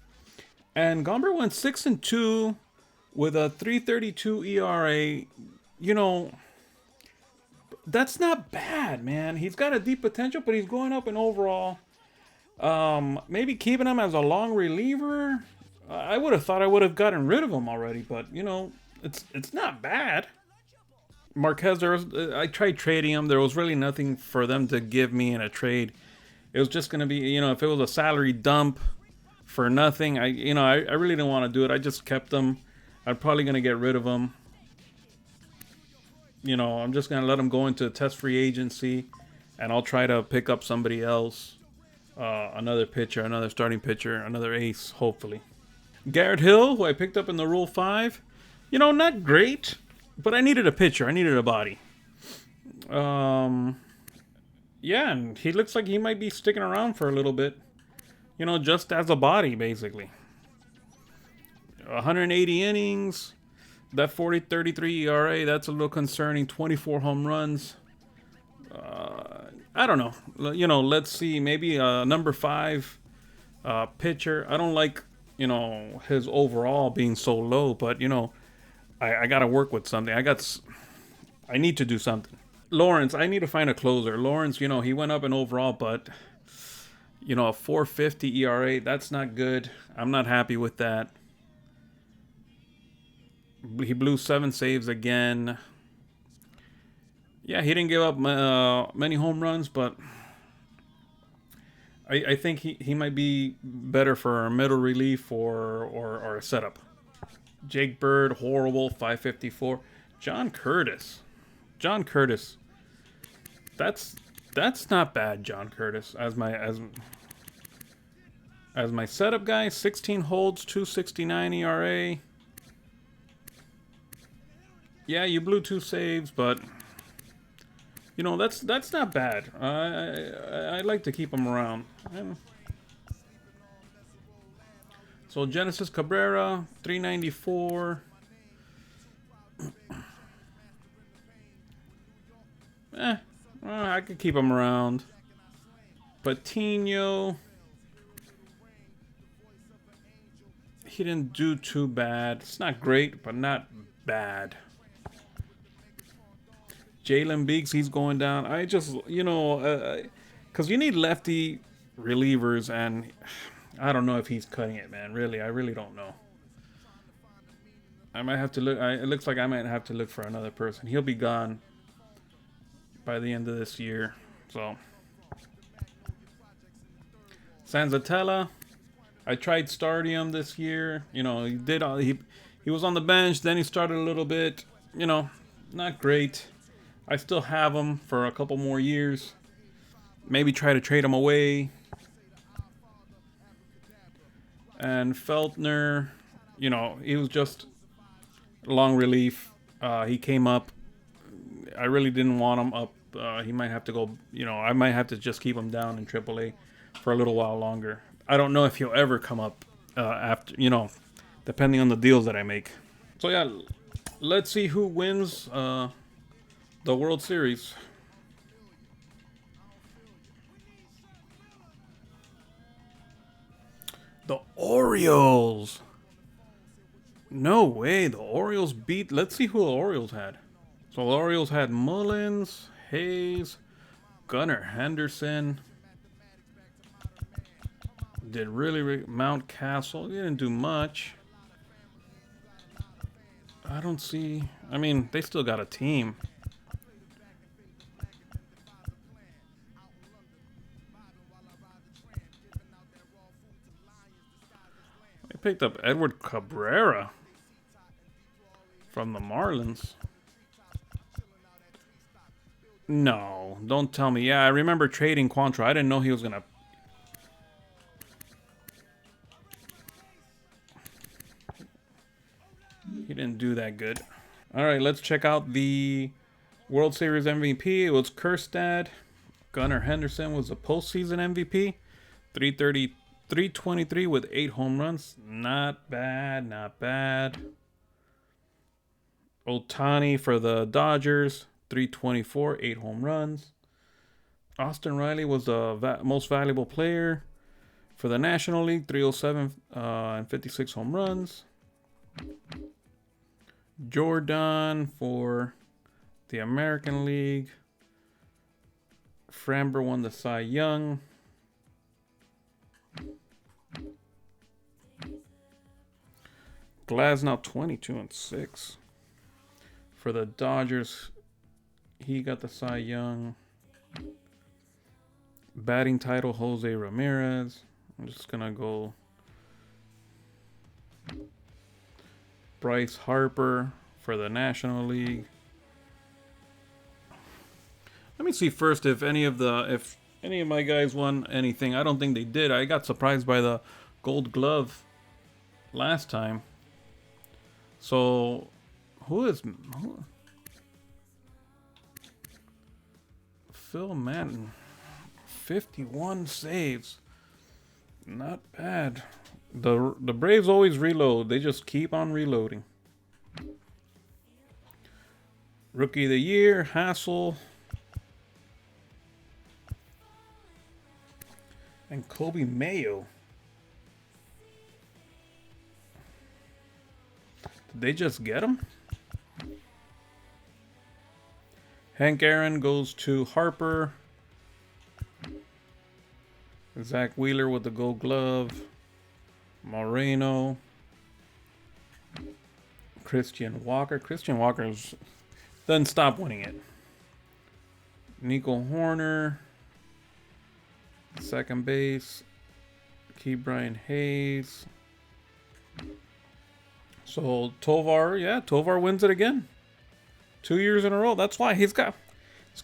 and Gomber went 6-2 with a 3.32 ERA. That's not bad, man. He's got a deep potential, but he's going up in overall. Maybe keeping him as a long reliever. I would have thought I would have gotten rid of him already, but you know, it's not bad. Marquez, I tried trading him. There was really nothing for them to give me in a trade. It was just gonna be, you know, if it was a salary dump for nothing, I really didn't want to do it. I just kept them. I'm probably gonna get rid of them. You know, I'm just gonna let them go into test free agency, and I'll try to pick up somebody else, another pitcher, another starting pitcher, another ace, hopefully. Garrett Hill, who I picked up in the Rule 5, you know, not great, but I needed a pitcher. I needed a body. Yeah, and he looks like he might be sticking around for a little bit. You know, just as a body, basically. 180 innings, that 40.33 ERA, that's a little concerning. 24 home runs. I don't know. You know, let's see. Maybe a number 5 pitcher. I don't like, you know, his overall being so low, but, you know, I got to work with something. I need to do something. Lawrence, I need to find a closer. Lawrence, you know, he went up in overall, but, you know, a 4.50 ERA, that's not good. I'm not happy with that. He blew 7 saves again. Yeah, he didn't give up many home runs, but I think he might be better for a middle relief or a setup. Jake Bird, horrible, 5.54. John Curtis. That's not bad, John Curtis. As my setup guy, 16 holds, 2.69 ERA. Yeah, you blew 2 saves, but you know, that's not bad. I like to keep him around. So Genesis Cabrera, 394. I could keep him around. Patino, he didn't do too bad. It's not great, but not bad. Jalen Beeks, he's going down. I just, you know, because you need lefty relievers, and I don't know if he's cutting it, man. Really, I really don't know. I might have to look. It looks like I might have to look for another person. He'll be gone by the end of this year. So, Sanzatella, I tried starting him this year. You know, he was on the bench. Then he started a little bit. You know, not great. I still have him for a couple more years. Maybe try to trade him away. And Feltner, you know, he was just long relief. He came up. I really didn't want him up. He might have to go, you know, I might have to just keep him down in AAA for a little while longer. I don't know if he'll ever come up after, you know, depending on the deals that I make. So yeah, let's see who wins the World Series. The Orioles. No way. The Orioles beat. Let's see who the Orioles had. So the Orioles had Mullins, Hayes, Gunnar Henderson. Did really Mount Castle. He didn't do much. I don't see. I mean, they still got a team. They picked up Edward Cabrera from the Marlins. No, don't tell me. Yeah, I remember trading Quantrill. I didn't know he was gonna. He didn't do that good. All right, let's check out the World Series MVP. It was Kjerstad. Gunnar Henderson was a postseason MVP. 323 with 8 home runs. Not bad, not bad. Ohtani for the Dodgers. 324, 8 home runs. Austin Riley was the most valuable player for the National League. 307 and 56 home runs. Jordan for the American League. Framber won the Cy Young. Glasnow 22-6. For the Dodgers, he got the Cy Young. Batting title, Jose Ramirez. I'm just gonna go Bryce Harper for the National League. Let me see first if any of my guys won anything. I don't think they did. I got surprised by the Gold Glove last time. So who? Phil Manton, 51 saves. Not bad. The Braves always reload. They just keep on reloading. Rookie of the Year, Hassel. And Kobe Mayo. Did they just get him? Hank Aaron goes to Harper. Zach Wheeler with the Gold Glove. Moreno. Christian Walker. Christian Walker's doesn't stop winning it. Nico Horner. Second base. Ke'Bryan Hayes. So Tovar wins it again. 2 years in a row. That's why he's got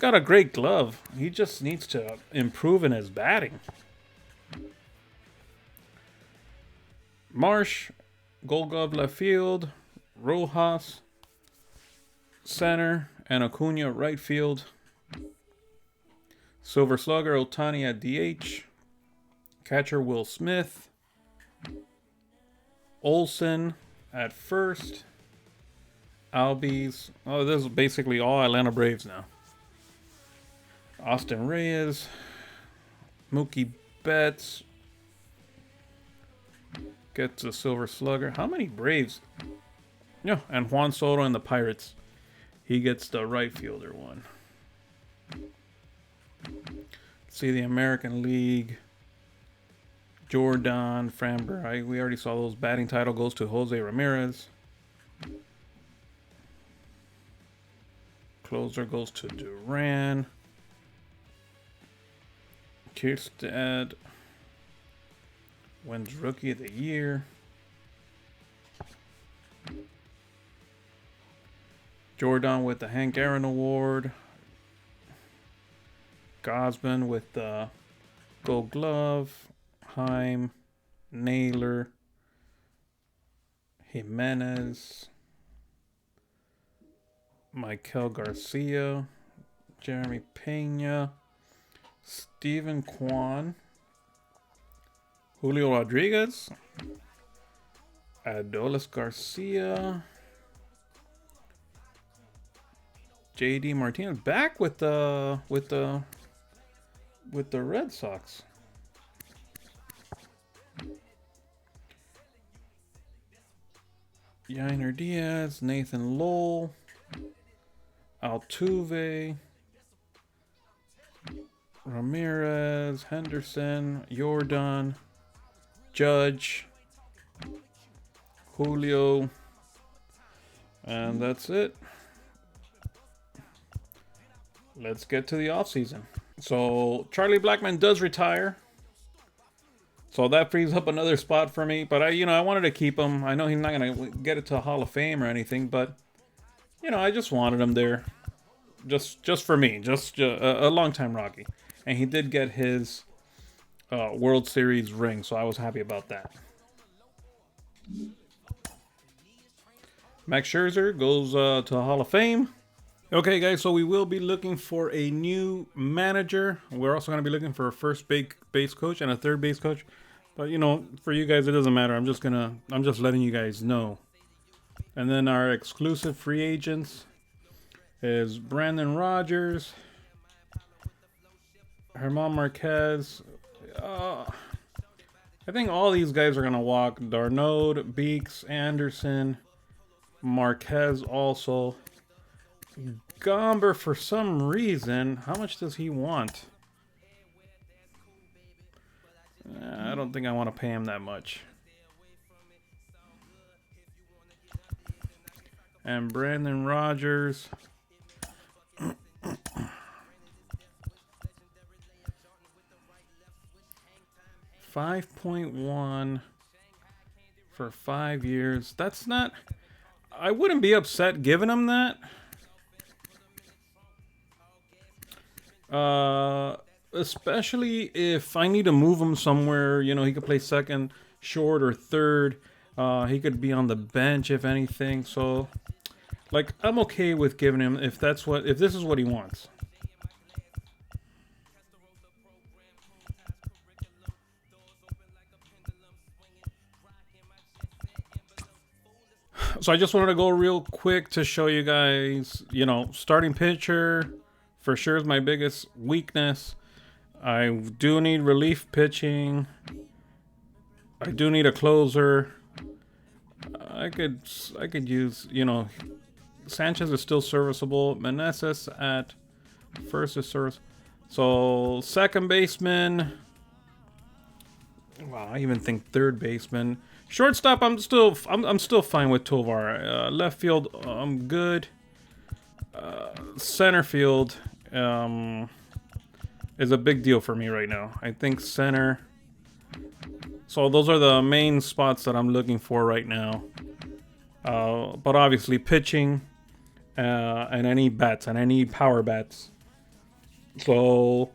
a great glove. He just needs to improve in his batting. Marsh, Gold Glove left field. Rojas, center, and Acuna right field. Silver Slugger, Ohtani at DH. Catcher Will Smith. Olsen at first. Albies. Oh, this is basically all Atlanta Braves now. Austin Reyes. Mookie Betts. Gets a Silver Slugger. How many Braves? Yeah, and Juan Soto and the Pirates. He gets the right fielder one. See the American League. Jordan, Framber. We already saw those. Batting title goes to Jose Ramirez. Closer goes to Duran. Kierstead wins Rookie of the Year. Jordan with the Hank Aaron Award. Gosman with the Gold Glove. Heim. Naylor. Jimenez. Michael Garcia. Jeremy Pena. Steven Kwan. Julio Rodriguez. Adolis Garcia. JD Martinez back with the Red Sox. Yainer Diaz, Nathan Lowell, Altuve, Ramirez, Henderson, Jordan, Judge, Julio, and that's it. Let's get to the offseason. So Charlie Blackmon does retire. So that frees up another spot for me. But I wanted to keep him. I know he's not going to get it to Hall of Fame or anything, but I just wanted him there. Just for me. Just a long-time Rocky. And he did get his World Series ring, so I was happy about that. Max Scherzer goes to Hall of Fame. Okay, guys, so we will be looking for a new manager. We're also going to be looking for a first base coach and a third base coach. But, for you guys, it doesn't matter. I'm just letting you guys know. And then our exclusive free agents is Brandon Rogers, German Marquez. I think all these guys are going to walk. Darnold, Beeks, Anderson, Marquez also. Gomber, for some reason, how much does he want? I don't think I want to pay him that much. And Brandon Rogers. 5.1 for 5 years. That's not... I wouldn't be upset giving him that. Especially if I need to move him somewhere. You know, he could play second, short, or third. He could be on the bench if anything. So, like, I'm okay with giving him if this is what he wants. So I just wanted to go real quick to show you guys, you know, starting pitcher for sure is my biggest weakness. I do need relief pitching. I do need a closer. I could use, you know, Sanchez is still serviceable. Meneses at first is service. So second baseman. Wow, I even think third baseman. Shortstop, I'm still fine with Tovar. Left field, I'm good. Center field is a big deal for me right now. I think center. So those are the main spots that I'm looking for right now. But obviously pitching and any bats, and I need power bats. So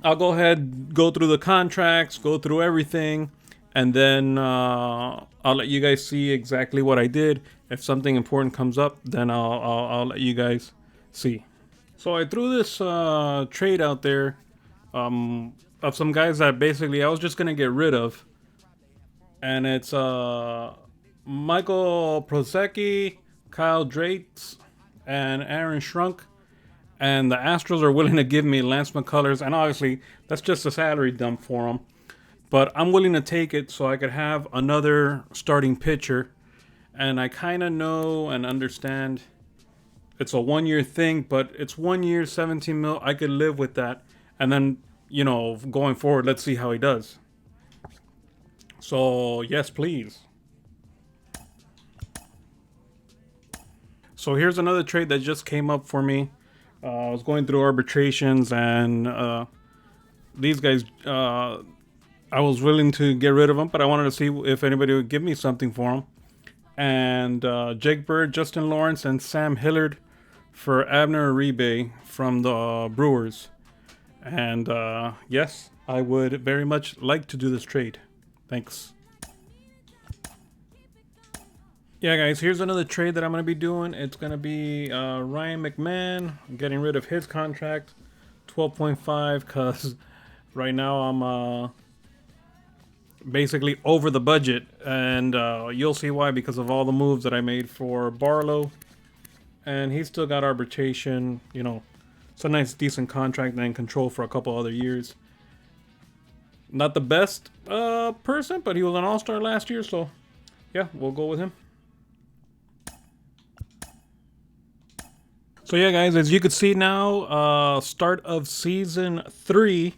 I'll go ahead, go through the contracts, go through everything, and then I'll let you guys see exactly what I did. If something important comes up, then I'll let you guys see. So I threw this trade out there of some guys that basically I was just gonna get rid of, and it's Michael Prosecki, Kyle Drates, and Aaron Shrunk. And the Astros are willing to give me Lance McCullers, and obviously that's just a salary dump for them. But I'm willing to take it so I could have another starting pitcher. And I kind of know and understand it's a 1 year thing, but it's 1 year, 17 mil. I could live with that. And then, you know, going forward, let's see how he does. So, yes, please. So here's another trade that just came up for me. I was going through arbitrations, and these guys, I was willing to get rid of them, but I wanted to see if anybody would give me something for them. And Jake Bird, Justin Lawrence, and Sam Hillard for Abner Uribe from the Brewers. And yes, I would very much like to do this trade. Thanks. Yeah, guys, here's another trade that I'm going to be doing. It's going to be Ryan McMahon. I'm getting rid of his contract, 12.5, because right now I'm basically over the budget. And you'll see why, because of all the moves that I made for Barlow. And he's still got arbitration. You know, it's a nice, decent contract and control for a couple other years. Not the best person, but he was an all-star last year, so yeah, we'll go with him. So yeah, guys, as you can see now, start of season 3,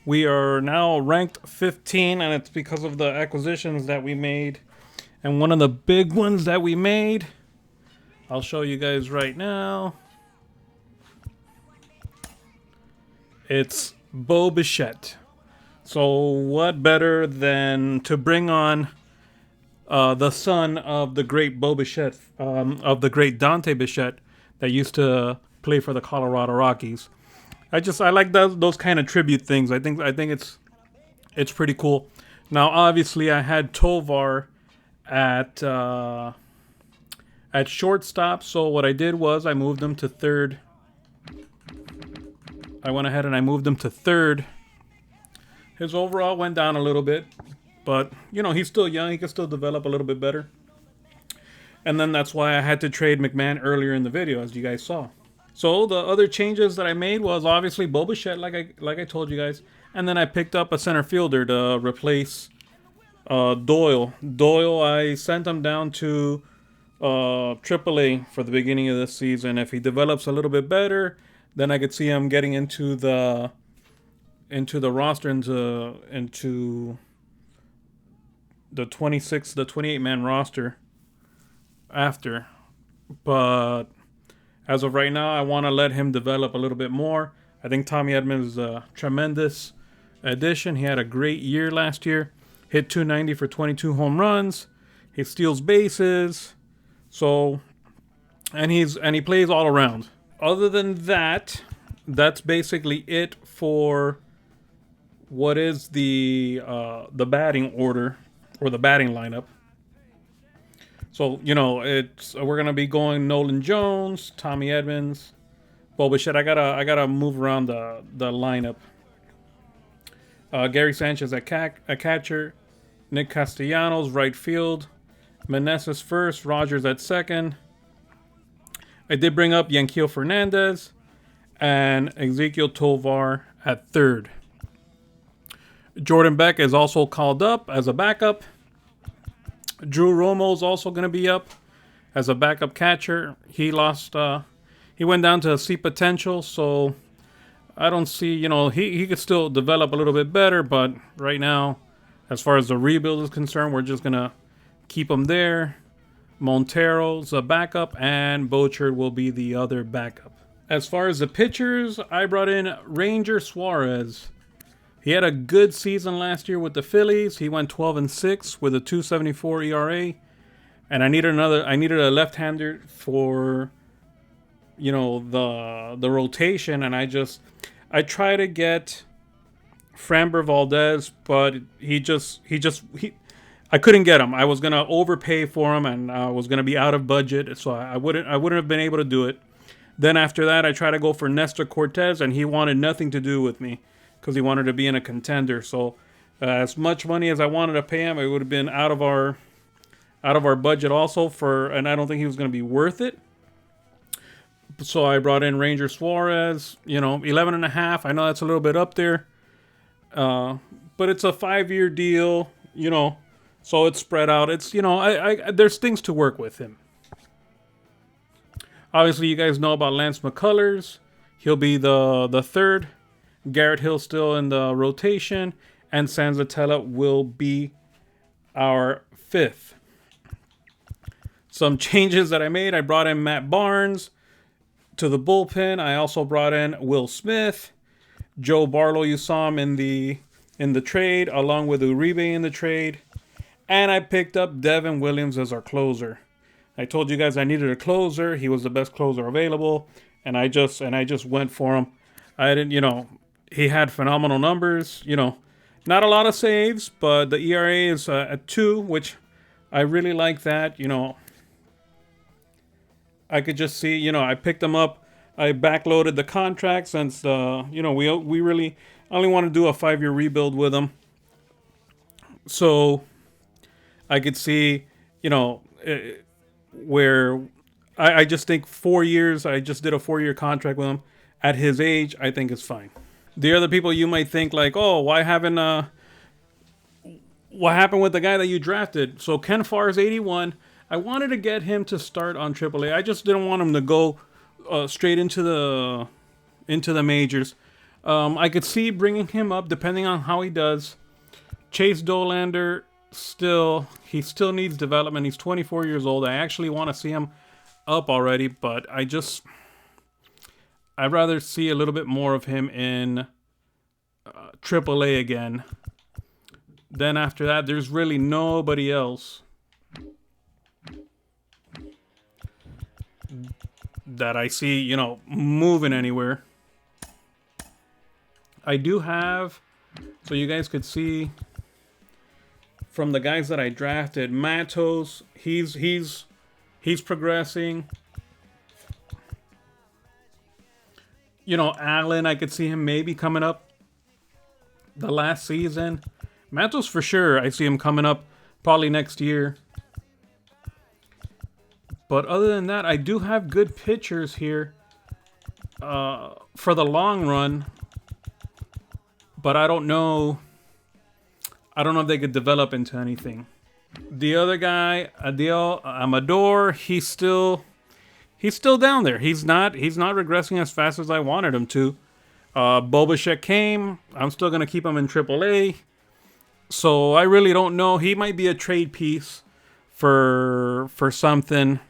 we are now ranked 15, and it's because of the acquisitions that we made. And one of the big ones that we made, I'll show you guys right now. It's Bo Bichette. So what better than to bring on the son of the great Bo Bichette, of the great Dante Bichette, that used to play for the Colorado Rockies. I like those kind of tribute things. I think it's pretty cool. Now, obviously, I had Tovar at shortstop. So what I did was I moved him to third. I went ahead and I moved him to third. His overall went down a little bit, but you know, he's still young. He can still develop a little bit better. And then that's why I had to trade McMahon earlier in the video, as you guys saw. So the other changes that I made was obviously Bo Bichette, like I told you guys. And then I picked up a center fielder to replace Doyle. Doyle, I sent him down to AAA for the beginning of this season. If he develops a little bit better, then I could see him getting into the roster, into the 28-man roster. after. But as of right now, I want to let him develop a little bit more. I think Tommy Edman is a tremendous addition. He had a great year last year. Hit 290 for 22 home runs. He steals bases. So, and he plays all around. Other than that, that's basically it for what is the batting order or the batting lineup. So, we're gonna be going Nolan Jones, Tommy Edmonds, Bo Bichette. I gotta move around the lineup. Gary Sanchez at catcher, Nick Castellanos right field, Meneses first, Rogers at second. I did bring up Yanquiel Fernandez and Ezequiel Tovar at third. Jordan Beck is also called up as a backup. Drew Romo is also going to be up as a backup catcher. He went down to C potential, so I don't see, he could still develop a little bit better, but right now, as far as the rebuild is concerned, we're just going to keep him there. Montero's a backup, and Bochard will be the other backup. As far as the pitchers, I brought in Ranger Suarez. He had a good season last year with the Phillies. He went 12-6 with a 2.74 ERA, and I needed a left-hander for, the rotation, and I tried to get Framber Valdez, but I couldn't get him. I was gonna overpay for him, and I was gonna be out of budget, so I wouldn't have been able to do it. Then after that, I tried to go for Nestor Cortez, and he wanted nothing to do with me because he wanted to be in a contender. So as much money as I wanted to pay him, it would have been out of our budget also and I don't think he was going to be worth it. So I brought in Ranger Suarez, 11.5. I know that's a little bit up there, but it's a 5-year deal, so it's spread out. It's, there's things to work with him. Obviously, you guys know about Lance McCullers. He'll be the third. Garrett Hill still in the rotation, and Sanzatella will be our fifth. Some changes that I made. I brought in Matt Barnes to the bullpen. I also brought in Will Smith. Joe Barlow, you saw him in the trade, along with Uribe in the trade. And I picked up Devin Williams as our closer. I told you guys I needed a closer. He was the best closer available, and I just went for him. I didn't, he had phenomenal numbers. Not a lot of saves, but the ERA is at 2, which I really like that. I could just see, I picked him up. I backloaded the contract since, we really only want to do a 5-year rebuild with him. So I could see, where I just think 4 years, I just did a 4-year contract with him. At his age, I think it's fine. The other people you might think like, oh, what happened with the guy that you drafted? So Ken Farr is 81. I wanted to get him to start on AAA. I just didn't want him to go straight into the majors. I could see bringing him up depending on how he does. Chase Dolander he still needs development. He's 24 years old. I actually want to see him up already, but I'd rather see a little bit more of him in AAA again. Then after that, there's really nobody else that I see, moving anywhere. I do have, so you guys could see from the guys that I drafted, Matos, he's progressing. Allen, I could see him maybe coming up the last season. Matos for sure, I see him coming up probably next year. But other than that, I do have good pitchers here for the long run. But I don't know if they could develop into anything. The other guy, Adil Amador, he's still down there. He's not regressing as fast as I wanted him to. Bo Bichette came. I'm still going to keep him in AAA. So I really don't know. He might be a trade piece for something.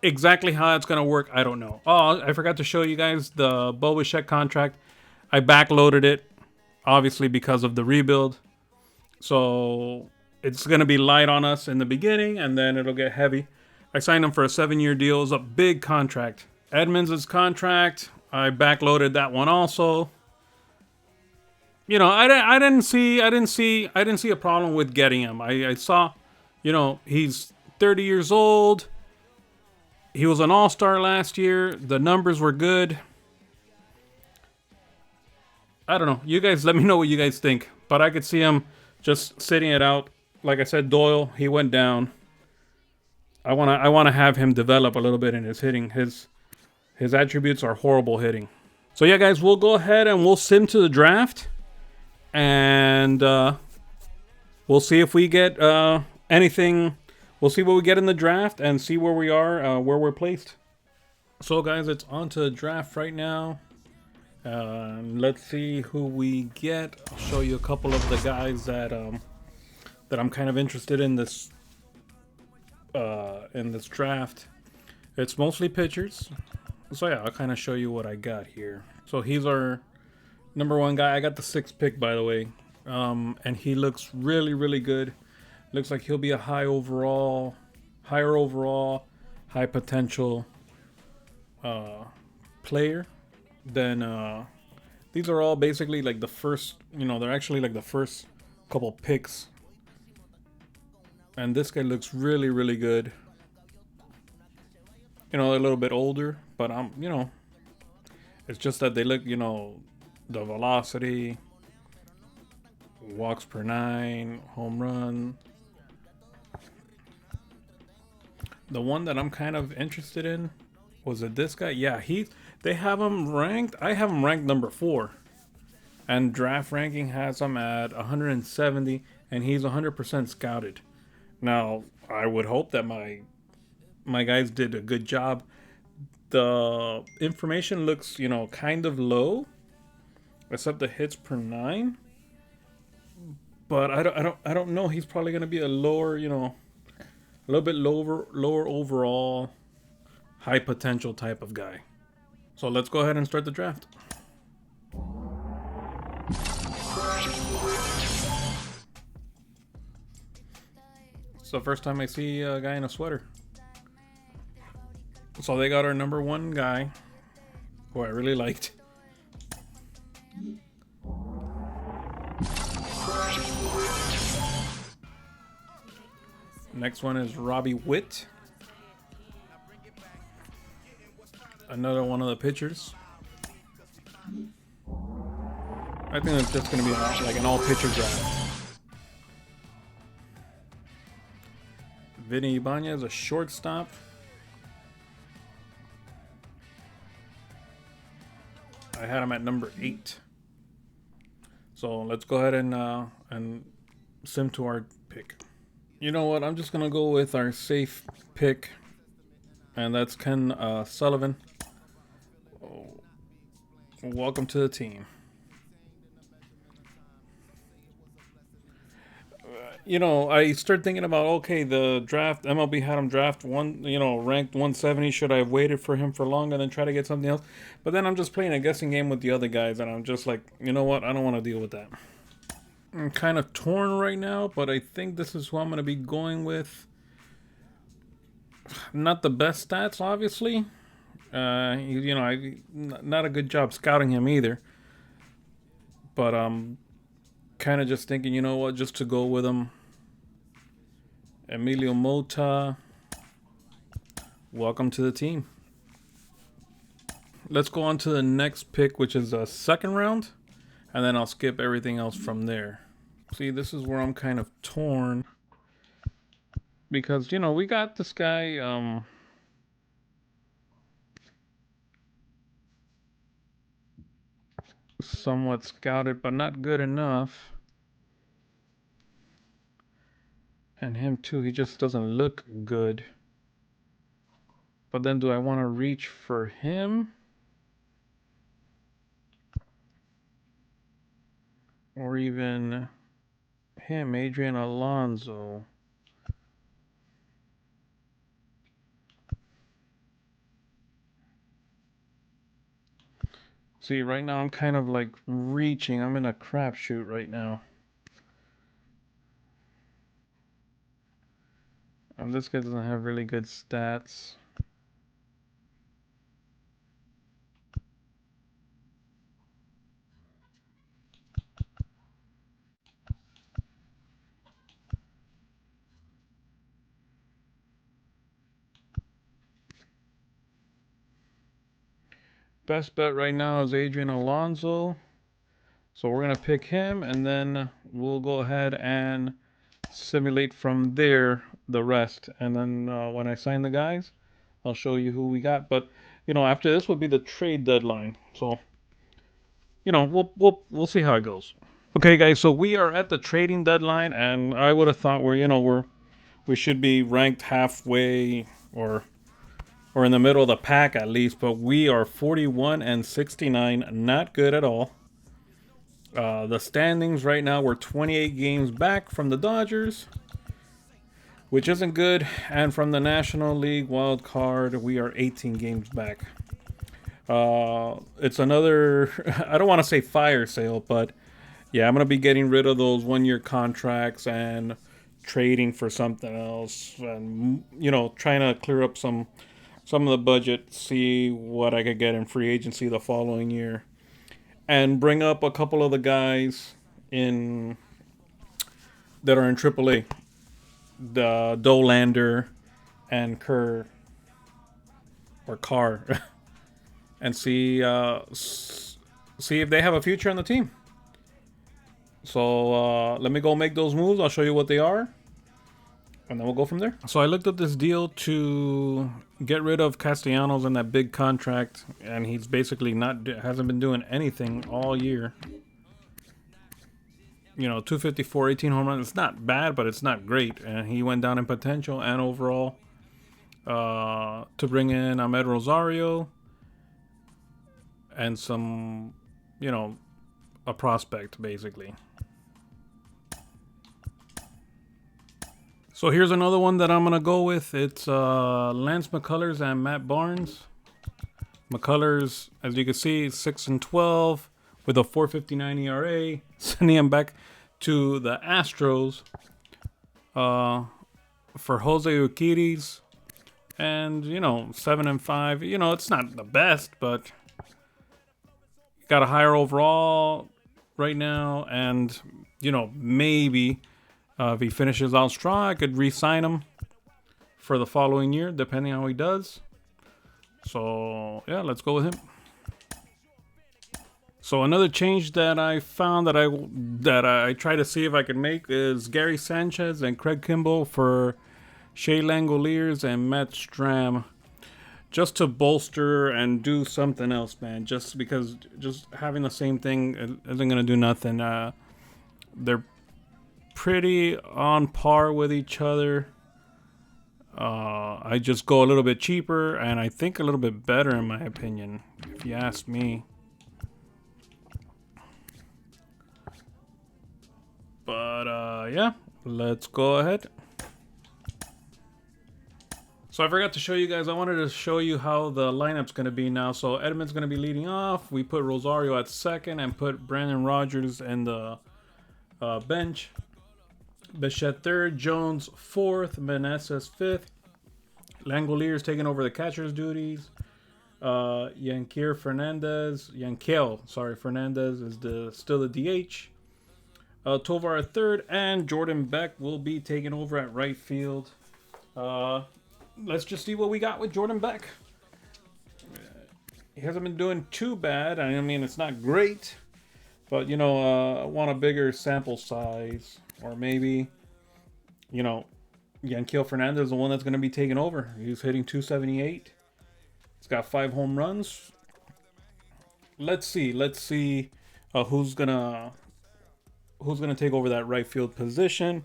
Exactly how it's gonna work, I don't know. Oh, I forgot to show you guys the Bo Bichette contract. I backloaded it, obviously because of the rebuild. So it's gonna be light on us in the beginning, and then it'll get heavy. I signed him for a 7-year deal. It's a big contract. Edmonds' contract, I backloaded that one also. You know, I didn't see a problem with getting him. I saw, you know, he's 30 years old. He was an all-star last year. The numbers were good. I don't know. You guys let me know what you guys think. But I could see him just sitting it out. Like I said, Doyle, he went down. I wanna have him develop a little bit in his hitting. His attributes are horrible hitting. So yeah, guys, we'll go ahead and we'll sim to the draft, and we'll see if we get anything. We'll see what we get in the draft and see where we are, where we're placed. So guys, it's on to the draft right now. Let's see who we get. I'll show you a couple of the guys that I'm kind of interested in this draft. It's mostly pitchers. So yeah, I'll kind of show you what I got here. So he's our number one guy. I got the 6th pick, by the way, and he looks really, really good. Looks like he'll be a higher overall, high potential player. Then these are all basically like the first, you know, they're actually like the first couple picks. And this guy looks really, really good. You know, they're a little bit older, but you know, it's just that they look, you know, the velocity, walks per 9, home run. The one that I'm kind of interested in was it this guy? Yeah, they have him ranked. I have him ranked number 4, and draft ranking has him at 170, and he's 100% scouted. Now, I would hope that my guys did a good job. The information looks, you know, kind of low, except the hits per 9. But I don't know. He's probably gonna be a lower, you know, a little bit lower overall, high potential type of guy. So let's go ahead and start the draft. It's the first time I see a guy in a sweater. So they got our number 1 guy, who I really liked. Next one is Robbie Witt. Another one of the pitchers. I think it's just going to be like an all-pitcher draft. Vinny Ibanez, a shortstop. I had him at number 8. So let's go ahead and sim to our pick. You know what? I'm just gonna go with our safe pick, and that's Ken Sullivan. Oh, welcome to the team. You know, I started thinking about, okay, the draft, MLB had him draft one, you know, ranked 170. Should I have waited for him for longer than try to get something else? But then I'm just playing a guessing game with the other guys, and I'm just like, you know what? I don't want to deal with that. I'm kind of torn right now, but I think this is who I'm going to be going with. Not the best stats, obviously. You know, not a good job scouting him either. But kind of just thinking, you know what, just to go with him. Emilio Mota, welcome to the team. Let's go on to the next pick, which is a 2nd round, and then I'll skip everything else from there. See, this is where I'm kind of torn, because, you know, we got this guy, somewhat scouted, but not good enough. And him too, he just doesn't look good. But then do I want to reach for him? Or even him, Adrian Alonso. See, right now I'm kind of like reaching. I'm in a crapshoot right now. This guy doesn't have really good stats. Best bet right now is Adrian Alonso. So we're going to pick him, and then we'll go ahead and simulate from there the rest. And then when I sign the guys, I'll show you who we got. But, after this will be the trade deadline. So, we'll see how it goes. Okay, guys, so we are at the trading deadline, and I would have thought we should be ranked halfway or in the middle of the pack at least, but we are 41 and 69, not good at all. The standings right now, we're 28 games back from the Dodgers, which isn't good, and from the National League wild card, we are 18 games back. It's another, I don't want to say fire sale, but yeah, I'm going to be getting rid of those 1-year contracts and trading for something else, and trying to clear up some of the budget, see what I could get in free agency the following year, and bring up a couple of the guys in that are in AAA, the Dolander and Kerr or Carr, and see if they have a future on the team. So let me go make those moves. I'll show you what they are, and then we'll go from there. So I looked at this deal to get rid of Castellanos in that big contract, and he's basically hasn't been doing anything all year. 254, 18 home runs. It's not bad, but it's not great. And he went down in potential and overall. To bring in Ahmed Rosario and some, a prospect basically. So here's another one that I'm going to go with. It's Lance McCullers and Matt Barnes. McCullers, as you can see, 6 and 12 with a 4.59 ERA. Sending him back to the Astros for Jose Urquidy. And, 7 and 5. It's not the best, but got a higher overall right now. And, maybe if he finishes out strong, I could re-sign him for the following year, depending on how he does. So, yeah, let's go with him. So another change that I found that I try to see if I could make is Gary Sanchez and Craig Kimbrel for Shea Langoliers and Matt Stram, just to bolster and do something else, man. Just because just having the same thing isn't gonna do nothing. They're pretty on par with each other. I just go a little bit cheaper, and I think a little bit better in my opinion, if you ask me. But yeah, let's go ahead. So I forgot to show you guys, I wanted to show you how the lineup's going to be now. So Edmonds going to be leading off. We put Rosario at second and put Brandon Rogers in the bench. Bichette third, Jones fourth, Meneses fifth. Langoliers taking over the catcher's duties. Yanquiel Fernandez is still the DH. Tovar at third, and Jordan Beck will be taking over at right field. Let's just see what we got with Jordan Beck. He hasn't been doing too bad. I mean, it's not great, but I want a bigger sample size, or maybe, Yanquiel Fernandez is the one that's going to be taking over. He's hitting 278. He's got 5 home runs. Let's see who's gonna take over that right field position,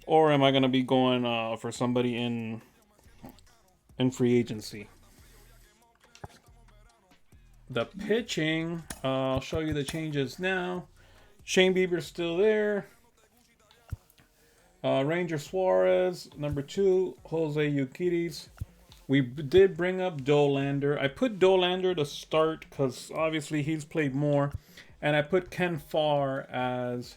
or am I gonna be going for somebody in free agency? The pitching, I'll show you the changes now. Shane Bieber's still there. Ranger Suarez, number 2. Jose Urquidy, We did bring up Dolander. I put Dolander to start because obviously he's played more. And I put Ken Farr as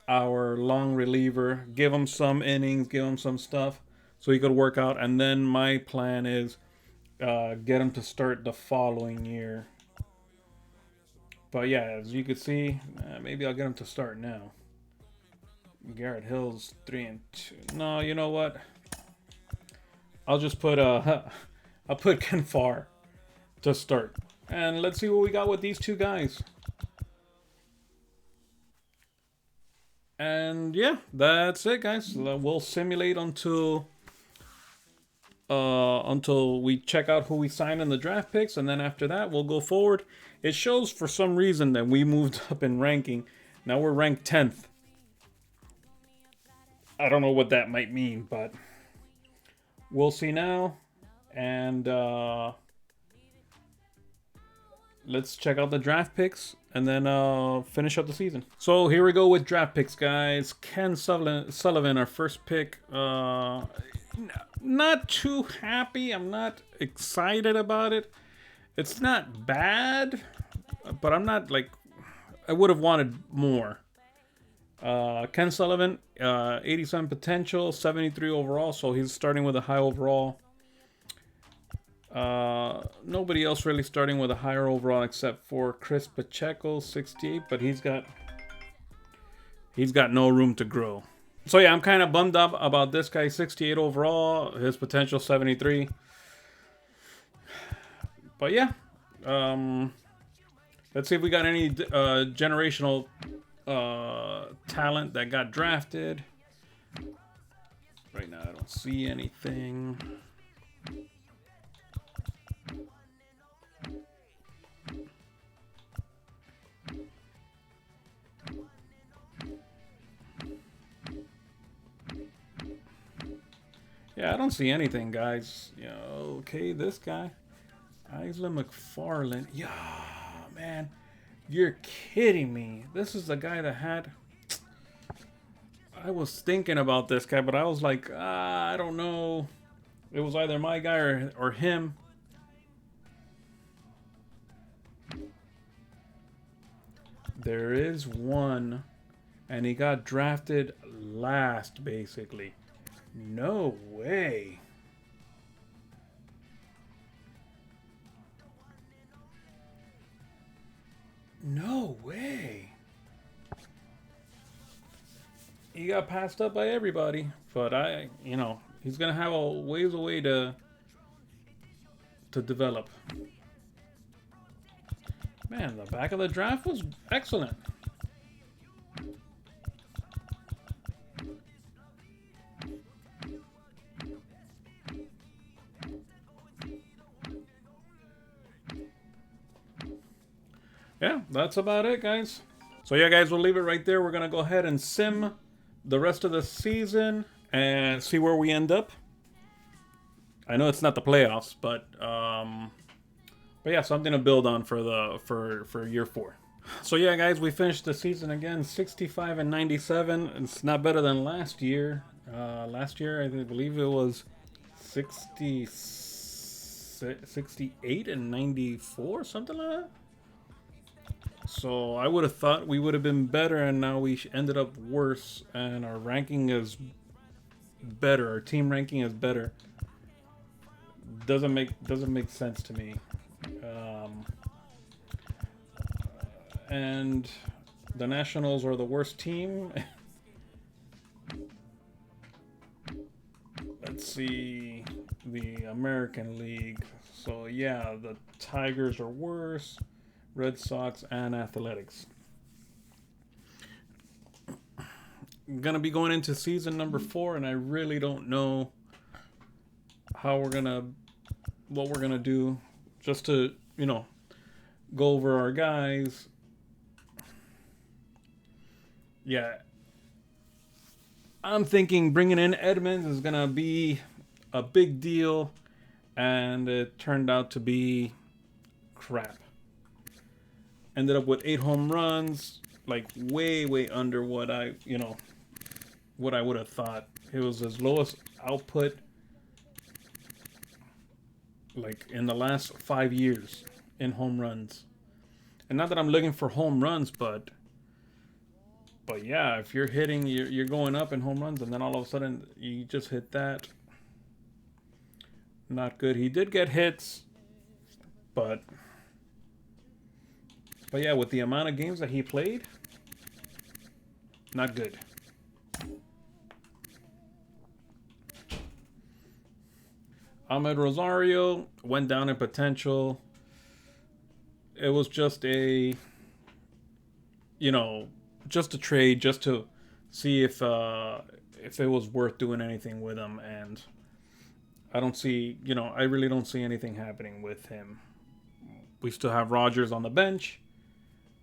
our long reliever. Give him some innings, give him some stuff so he could work out. And then my plan is get him to start the following year. But yeah, as you can see, maybe I'll get him to start now. Garrett Hill's 3-2. No, you know what? I'll just put I'll put Ken Farr to start, and let's see what we got with these two guys. And yeah, that's it, guys. We'll simulate until we check out who we sign in the draft picks, and then after that, we'll go forward. It shows for some reason that we moved up in ranking. Now we're ranked 10th. I don't know what that might mean, but we'll see now. And let's check out the draft picks and then finish up the season. So here we go with draft picks, guys. Ken Sullivan, our first pick. Not too happy. I'm not excited about it. It's not bad, but I'm not like, I would have wanted more. Ken Sullivan, 87 potential, 73 overall, so he's starting with a high overall. Nobody else really starting with a higher overall except for Chris Pacheco, 68, but he's got no room to grow. So yeah, I'm kind of bummed up about this guy, 68 overall, his potential 73. But yeah, let's see if we got any generational talent that got drafted. Right now, I don't see anything. Yeah, I don't see anything, guys. Yeah, okay, this guy, Isla McFarland. Yeah, man, you're kidding me. This is the guy that had. I was thinking about this guy, but I was like, I don't know. It was either my guy or him. There is one, and he got drafted last, basically. No way. No way. He got passed up by everybody, but he's gonna have a ways away to develop. Man, the back of the draft was excellent. Yeah, that's about it, guys. So yeah, guys, we'll leave it right there. We're gonna go ahead and sim the rest of the season and see where we end up. I know it's not the playoffs, but yeah, something to build on for year 4. So yeah, guys, we finished the season again, 65 and 97. It's not better than last year. Last year, I believe it was 68 and 94, something like that. So I would have thought we would have been better, and now we ended up worse, and our ranking is better. Our team ranking is better. Doesn't make sense to me. And the Nationals are the worst team. Let's see the American League. So yeah, the Tigers are worse. Red Sox and Athletics. I'm gonna be going into season number 4, and I really don't know what we're gonna do, just to go over our guys. Yeah, I'm thinking bringing in Edmonds is gonna be a big deal, and it turned out to be crap. Ended up with 8 home runs, like way under what I would have thought. It was his lowest output like in the last 5 years in home runs. And not that I'm looking for home runs, but yeah, if you're hitting, you're going up in home runs, and then all of a sudden you just hit that. Not good. He did get hits, but yeah, with the amount of games that he played, not good. Ahmed Rosario went down in potential. It was just a, you know, just a trade, just to see if it was worth doing anything with him, and I don't see, I really don't see anything happening with him. We still have Rogers on the bench,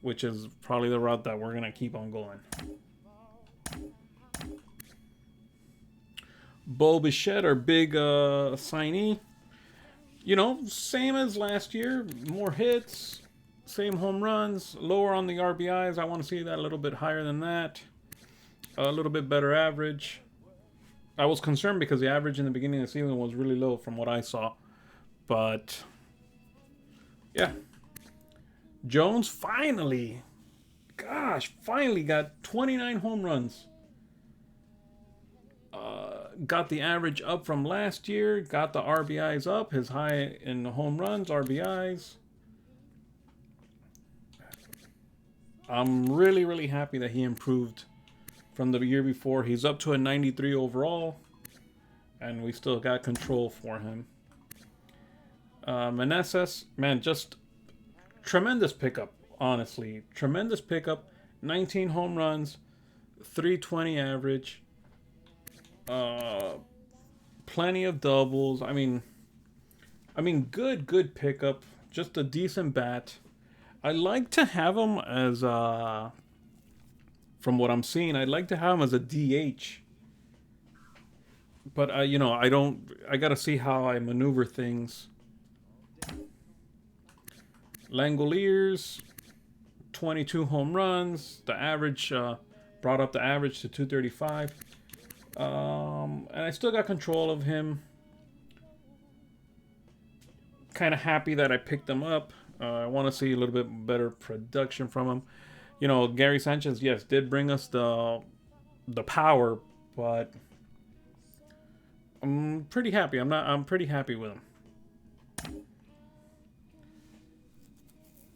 which is probably the route that we're gonna keep on going. Bo Bichette, our big signee, same as last year, more hits, same home runs, lower on the RBIs. I want to see that a little bit higher than that. A little bit better average. I was concerned because the average in the beginning of the season was really low from what I saw. But, yeah. Jones finally got 29 home runs. Got the average up from last year. Got the RBIs up. His high in the home runs, RBIs. I'm really, really happy that he improved from the year before. He's up to a 93 overall, and we still got control for him. Meneses, man, just tremendous pickup, honestly. Tremendous pickup. 19 home runs, 320 average, plenty of doubles. I mean, good pickup. Just a decent bat. I like to have him as from what I'm seeing, I'd like to have him as a DH. But I don't. I gotta see how I maneuver things. Langoliers, 22 home runs. The average brought up the average to 235. And I still got control of him. Kind of happy that I picked him up. I want to see a little bit better production from him. Gary Sanchez, yes, did bring us the power, but I'm pretty happy. I'm pretty happy with him.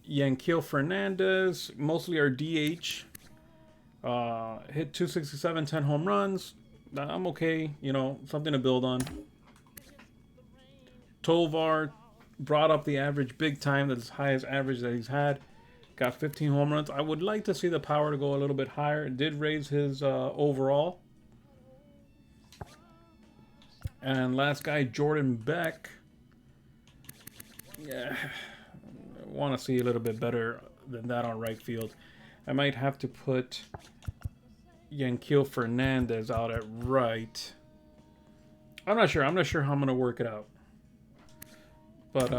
Yanquiel Fernandez, mostly our DH. Hit 267, 10 home runs. I'm okay, something to build on. Tovar brought up the average big time. That's the highest average that he's had. Got 15 home runs. I would like to see the power to go a little bit higher. It did raise his overall. And last guy, Jordan Beck. Yeah, I want to see a little bit better than that on right field. I might have to put Yanquiel Fernandez out at right. I'm not sure. I'm not sure how I'm going to work it out. But,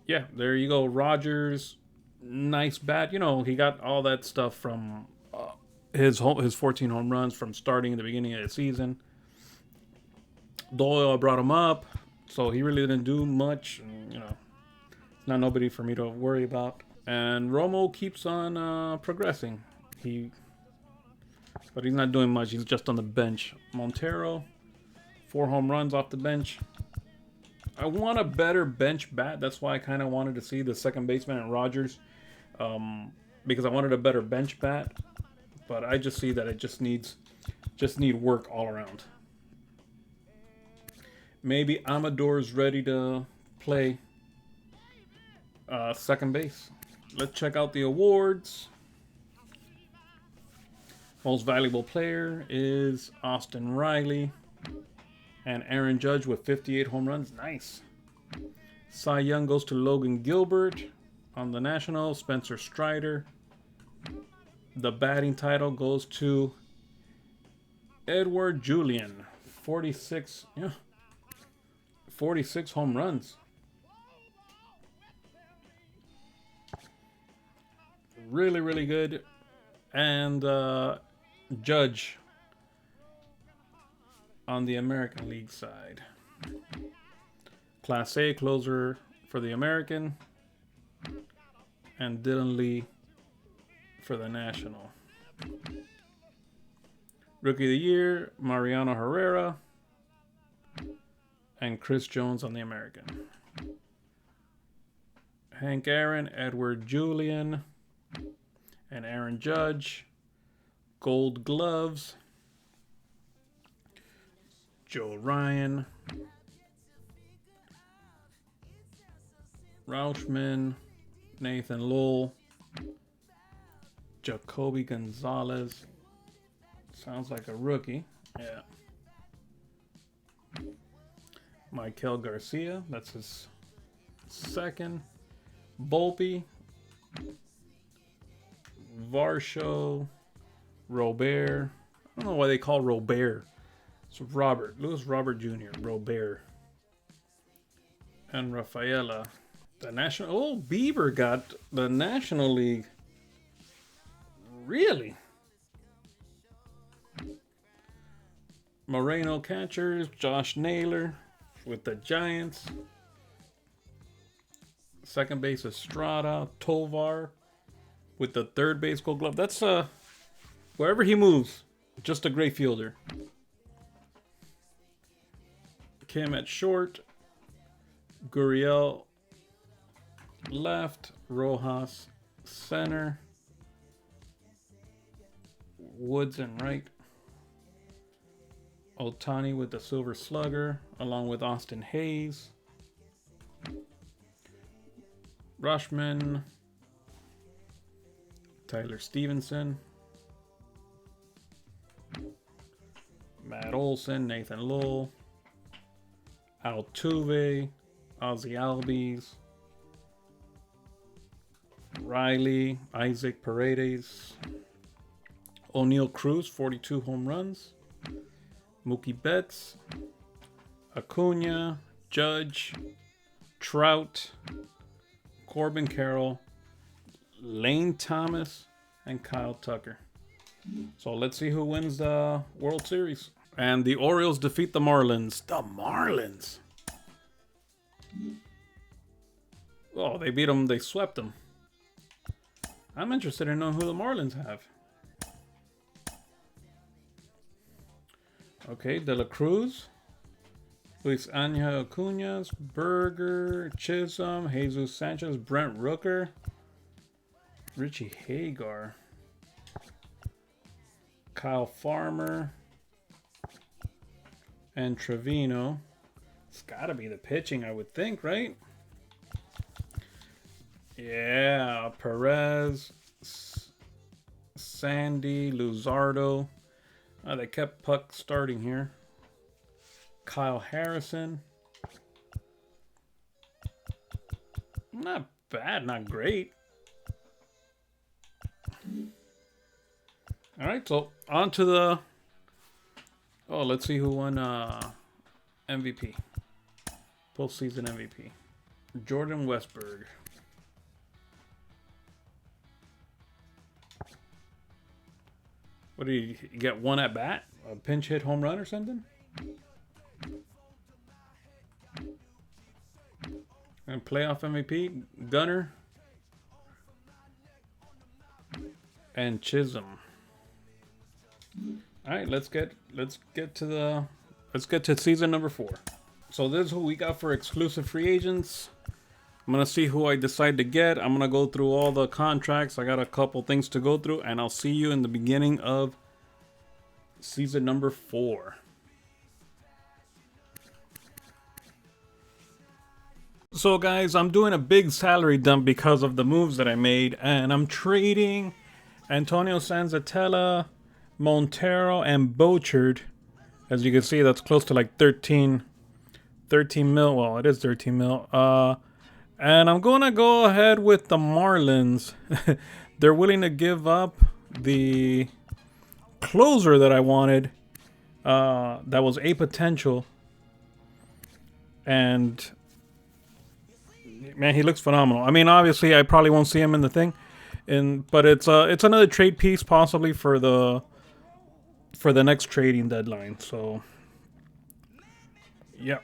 yeah, there you go. Rogers, nice bat. He got all that stuff from his 14 home runs from starting in the beginning of the season. Doyle brought him up, so he really didn't do much. Not nobody for me to worry about. And Romo keeps on progressing. But he's not doing much. He's just on the bench. Montero, 4 home runs off the bench. I want a better bench bat. That's why I kind of wanted to see the second baseman and Rogers, because I wanted a better bench bat. But I just see that it just need work all around. Maybe Amador's ready to play second base. Let's check out the awards. Most valuable player is Austin Riley. And Aaron Judge with 58 home runs. Nice. Cy Young goes to Logan Gilbert. On the National, Spencer Strider. The batting title goes to Edward Julian. 46 home runs. Really, really good. And Judge on the American League side. Class A closer for the American. And Dylan Lee for the National. Rookie of the Year, Mariano Herrera. And Chris Jones on the American. Hank Aaron, Edward Julian, and Aaron Judge. Gold Gloves. Joe Ryan. Rauchman. Nathan Lowell. Jacoby Gonzalez. Sounds like a rookie. Yeah. Michael Garcia. That's his second. Volpe. Varsho. Robert. I don't know why they call Robert. It's Robert. Louis Robert Jr. Robert. And Rafaela. The National... Oh, Bieber got the National League. Really? Moreno catchers. Josh Naylor with the Giants. Second base Estrada. Tovar with the third base Gold Glove. That's wherever he moves, just a great fielder. Kim at short. Gurriel left. Rojas center. Woods in right. Otani with the Silver Slugger, along with Austin Hayes. Rushman. Tyler Stevenson. Matt Olson, Nathan Lowell. Altuve, Ozzy Albies. Riley, Isaac Paredes. O'Neal Cruz, 42 home runs. Mookie Betts. Acuna, Judge. Trout. Corbin Carroll. Lane Thomas. And Kyle Tucker. So let's see who wins the World Series. And the Orioles defeat the Marlins. The Marlins. Oh, they beat them. They swept them. I'm interested in knowing who the Marlins have. Okay, De La Cruz. Luis Angel Acuna. Berger. Chisholm. Jesus Sanchez. Brent Rooker. Richie Hagar. Kyle Farmer. And Trevino. It's got to be the pitching, I would think, right? Yeah, Perez, Sandy, Luzardo. They kept Puck starting here. Kyle Harrison. Not bad, not great. All right, so on to the... Oh, let's see who won MVP. Postseason MVP. Jordan Westberg. What did he get? One at bat? A pinch hit home run or something? And playoff MVP, Gunnar. And Chisholm. All right, let's get to season number 4. So this is who we got for exclusive free agents. I'm gonna see who I decide to get. I'm gonna go through all the contracts. I got a couple things to go through, and I'll see you in the beginning of season number 4. So guys, I'm doing a big salary dump because of the moves that I made, and I'm trading Antonio Sanzatella, Montero, and Bochard. As you can see, that's close to like 13 mil. Well, it is 13 mil. And I'm going to go ahead with the Marlins. They're willing to give up the closer that I wanted. That was a potential. And man, he looks phenomenal. I mean, obviously, I probably won't see him in the thing. But it's another trade piece possibly for the next trading deadline. So, yeah.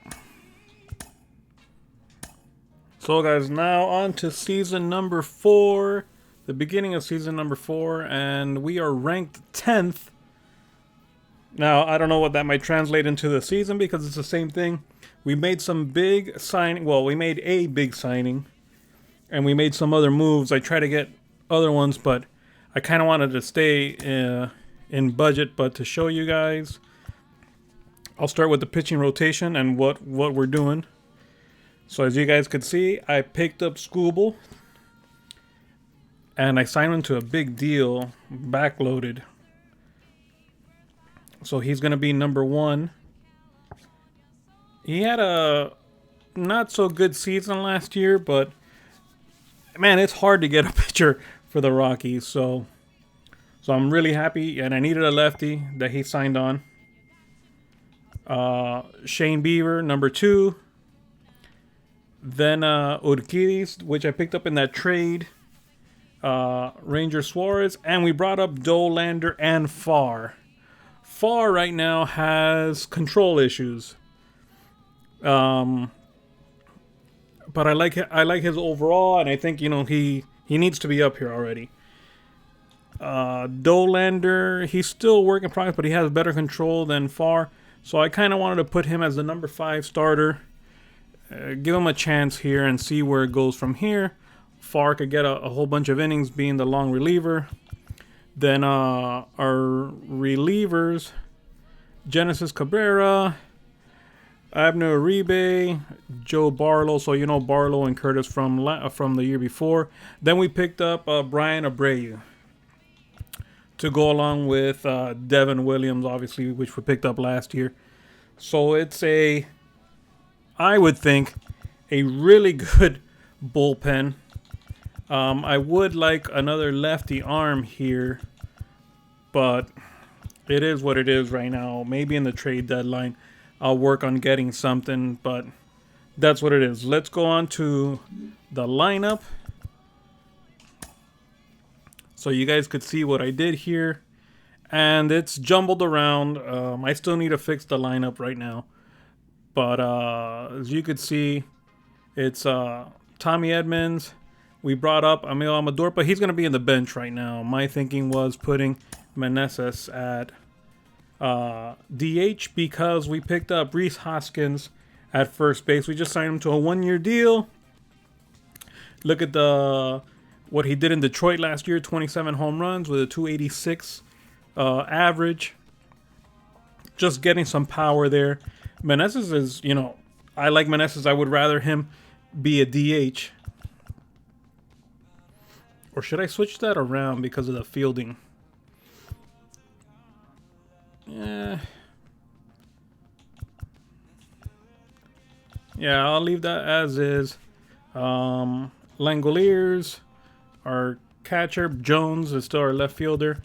So guys, now on to season number 4, the beginning of season number 4, and we are ranked 10th. Now, I don't know what that might translate into the season because it's the same thing. We made some big signing, well, we made a big signing, and we made some other moves. I tried to get other ones, but I kind of wanted to stay in budget. But to show you guys, I'll start with the pitching rotation and what we're doing. So as you guys could see, I picked up Scooble and I signed him to a big deal, backloaded. So he's going to be number 1. He had a not so good season last year, but man, it's hard to get a pitcher for the Rockies. So I'm really happy, and I needed a lefty that he signed on. Shane Bieber, number 2. Then Urquides, which I picked up in that trade. Ranger Suarez, and we brought up Dolander and Farr. Farr right now has control issues. But I like his overall, and I think he needs to be up here already. Dolander, he's still work in progress, but he has better control than Farr. So I kind of wanted to put him as the number 5 starter. Give him a chance here and see where it goes from here. Farr could get a whole bunch of innings being the long reliever. Then our relievers, Genesis Cabrera, Abner Uribe, Joe Barlow. So Barlow and Curtis from the year before. Then we picked up Brian Abreu to go along with Devin Williams, obviously, which we picked up last year. So it's I would think, a really good bullpen. I would like another lefty arm here, but it is what it is right now. Maybe in the trade deadline, I'll work on getting something, but that's what it is. Let's go on to the lineup. So you guys could see what I did here, and it's jumbled around. I still need to fix the lineup right now. But as you could see, it's Tommy Edmonds. We brought up Emil Amador, but he's going to be in the bench right now. My thinking was putting Meneses at DH because we picked up Rhys Hoskins at first base. We just signed him to a 1-year deal. Look at what he did in Detroit last year, 27 home runs with a 286 average. Just getting some power there. Meneses is, I like Meneses. I would rather him be a DH. Or should I switch that around because of the fielding? Yeah, I'll leave that as is. Langoliers, our catcher. Jones is still our left fielder.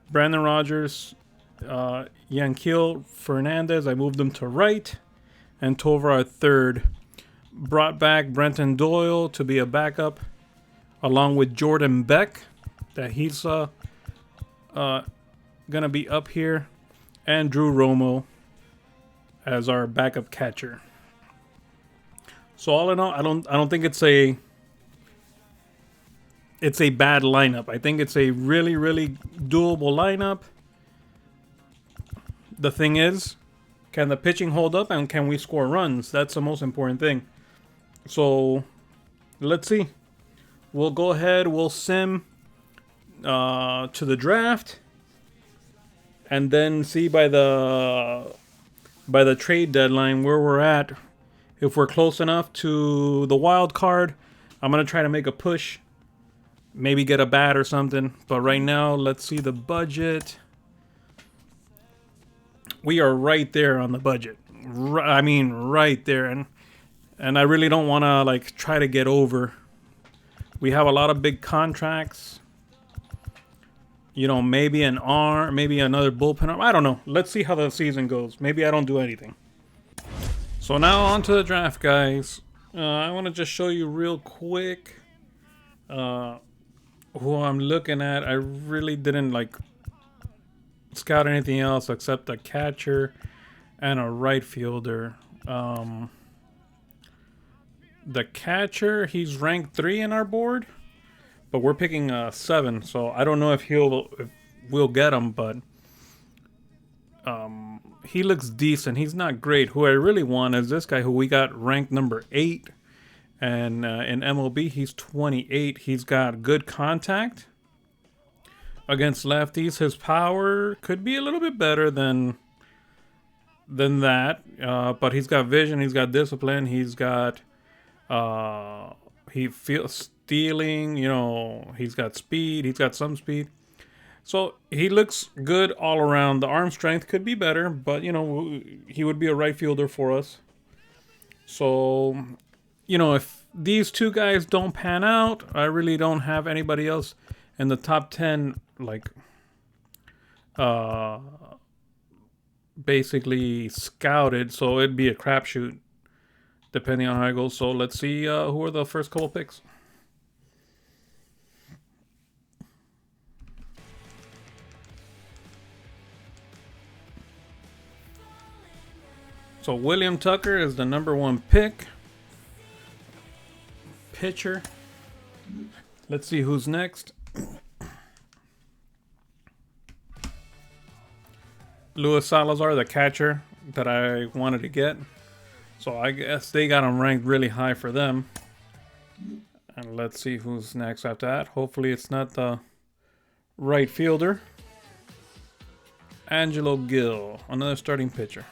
Brandon Rogers, Yanquiel Fernandez, I moved him to right, and Tovar our third. Brought back Brenton Doyle to be a backup, along with Jordan Beck, that he's gonna be up here, and Drew Romo as our backup catcher. So all in all, I don't think it's a bad lineup. I think it's a really, really doable lineup. The thing is, can the pitching hold up and can we score runs? That's the most important thing. So, let's see. We'll go ahead, we'll sim to the draft, and then see by the trade deadline where we're at. If we're close enough to the wild card, I'm going to try to make a push. Maybe get a bat or something. But right now, let's see the budget. We are right there on the budget. I mean, right there. And I really don't want to try to get over. We have a lot of big contracts. Maybe an arm, maybe another bullpen arm. I don't know. Let's see how the season goes. Maybe I don't do anything. So now on to the draft, guys. I want to just show you real quick who I'm looking at. I really didn't scout anything else except a catcher and a right fielder. The catcher, he's ranked 3 in our board, but we're picking 7. So I don't know if we'll get him, but he looks decent. He's not great. Who I really want is this guy who we got ranked number 8. And in MLB, he's 28. He's got good contact against lefties. His power could be a little bit better than that. But he's got vision. He's got discipline. He's got he feels stealing. You know, he's got speed. He's got some speed. So he looks good all around. The arm strength could be better, but you know, he would be a right fielder for us. So, you know, if these two guys don't pan out, I really don't have anybody else in the top 10, like, basically scouted. So it'd be a crapshoot depending on how it goes. So let's see who are the first couple picks. So William Tucker is the number 1 pick. Pitcher. Let's see who's next. Luis Salazar, the catcher that I wanted to get. So I guess they got him ranked really high for them. And let's see who's next after that. Hopefully it's not the right fielder. Angelo Gill, another starting pitcher.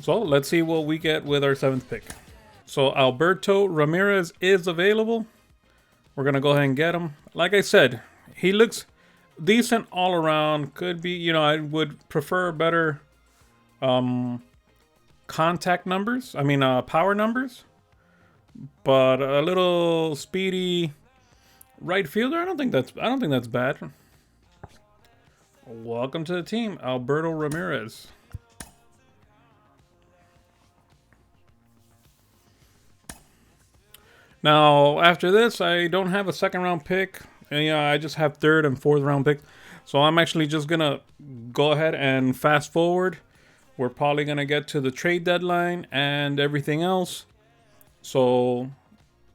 So let's see what we get with our 7th pick. So Alberto Ramirez is available. We're going to go ahead and get him. Like I said, he looks decent all around. Could be, you know, I would prefer better contact numbers. I mean, power numbers. But a little speedy right fielder, I don't think that's bad. Welcome to the team, Alberto Ramirez. Now, after this, I don't have a 2nd round pick. And, yeah, I just have 3rd and 4th round picks. So I'm actually just going to go ahead and fast forward. We're probably going to get to the trade deadline and everything else. So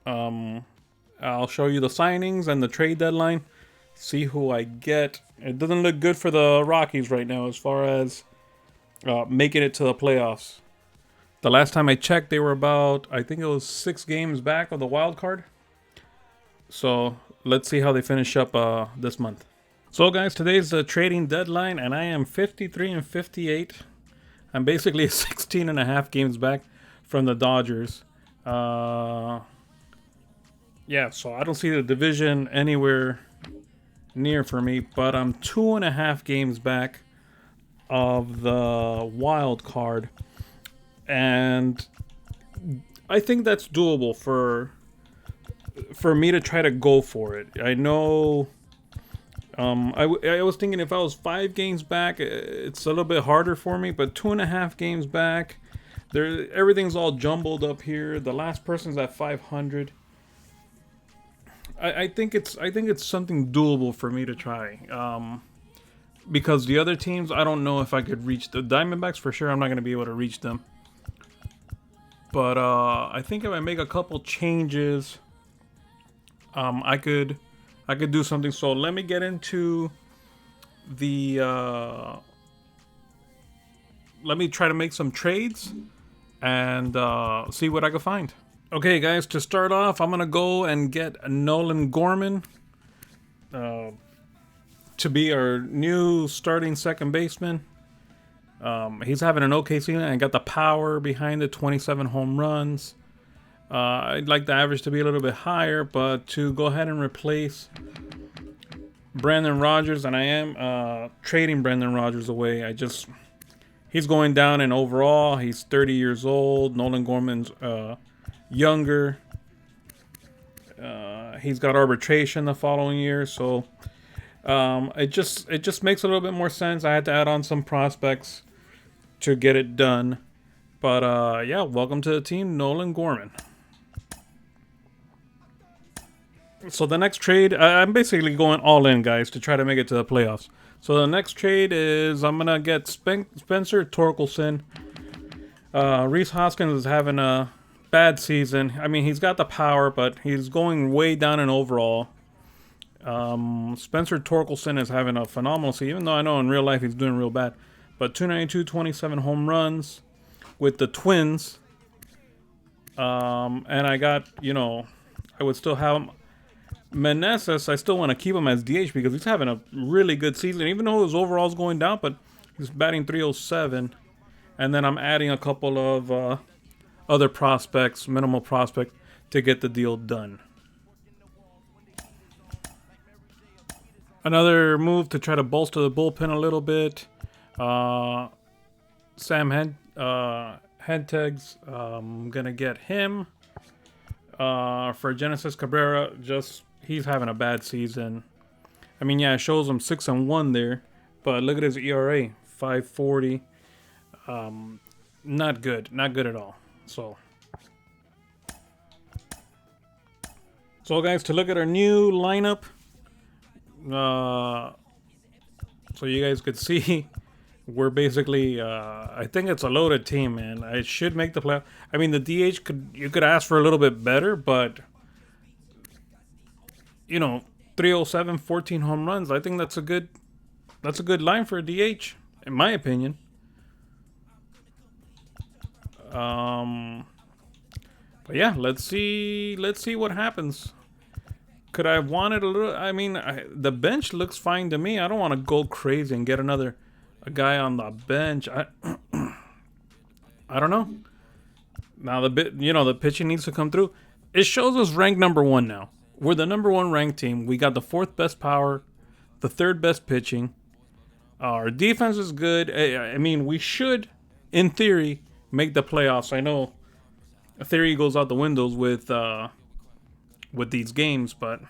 I'll show you the signings and the trade deadline. See who I get. It doesn't look good for the Rockies right now as far as making it to the playoffs. The last time I checked, they were about, I think it was 6 games back of the wild card. So let's see how they finish up this month. So guys, today's the trading deadline, and I am 53 and 58. I'm basically 16 and a half games back from the Dodgers. Yeah, so I don't see the division anywhere near for me, but I'm 2.5 games back of the wild card. And I think that's doable for me to try to go for it. I know I was thinking if I was 5 games back, it's a little bit harder for me, but 2.5 games back, everything's all jumbled up here. The last person's at 500. I think it's something doable for me to try. Because the other teams, I don't know if I could reach the Diamondbacks for sure. I'm not going to be able to reach them. But I think if I make a couple changes, I could do something. So let me get into the. Let me try to make some trades and see what I can find. Okay, guys. To start off, I'm gonna go and get Nolan Gorman to be our new starting second baseman. He's having an okay season and got the power behind the 27 home runs. I'd like the average to be a little bit higher, but to go ahead and replace Brandon Rogers, and I am trading Brandon Rogers away. He's going down in overall. He's 30 years old. Nolan Gorman's younger. He's got arbitration the following year, so it just makes a little bit more sense. I had to add on some prospects to get it done. But yeah, welcome to the team, Nolan Gorman. So the next trade, I'm basically going all in, guys, to try to make it to the playoffs. So the next trade is I'm going to get Spencer Torkelson. Rhys Hoskins is having a Bad season. I mean, he's got the power, but he's going way down in overall. Spencer Torkelson is having a phenomenal season, even though I know in real life he's doing real bad. But 292, 27 home runs with the Twins. And I got, I would still have him. Meneses, I still want to keep him as DH because he's having a really good season, even though his overall's going down, but he's batting 307. And then I'm adding a couple of other prospects, minimal prospect, to get the deal done. Another move to try to bolster the bullpen a little bit. Sam Hentegs, I'm going to get him. For Genesis Cabrera, he's having a bad season. I mean, yeah, it shows him 6-1 there, but look at his ERA, 5.40. Not good at all. So guys, to look at our new lineup, so you guys could see, we're basically, I think it's a loaded team, man. I should make the play. I mean, the DH you could ask for a little bit better, but 307, 14 home runs. I think that's a good line for a DH, in my opinion. But yeah, let's see what happens. Could I have wanted a little? I mean, the bench looks fine to me. I don't want to go crazy and get a guy on the bench. I don't know. Now the pitching needs to come through. It shows us ranked number 1 now. We're the number 1 ranked team. We got the 4th best power, the 3rd best pitching. Our defense is good. I mean, we should, in theory, make the playoffs. I know theory goes out the windows with these games, but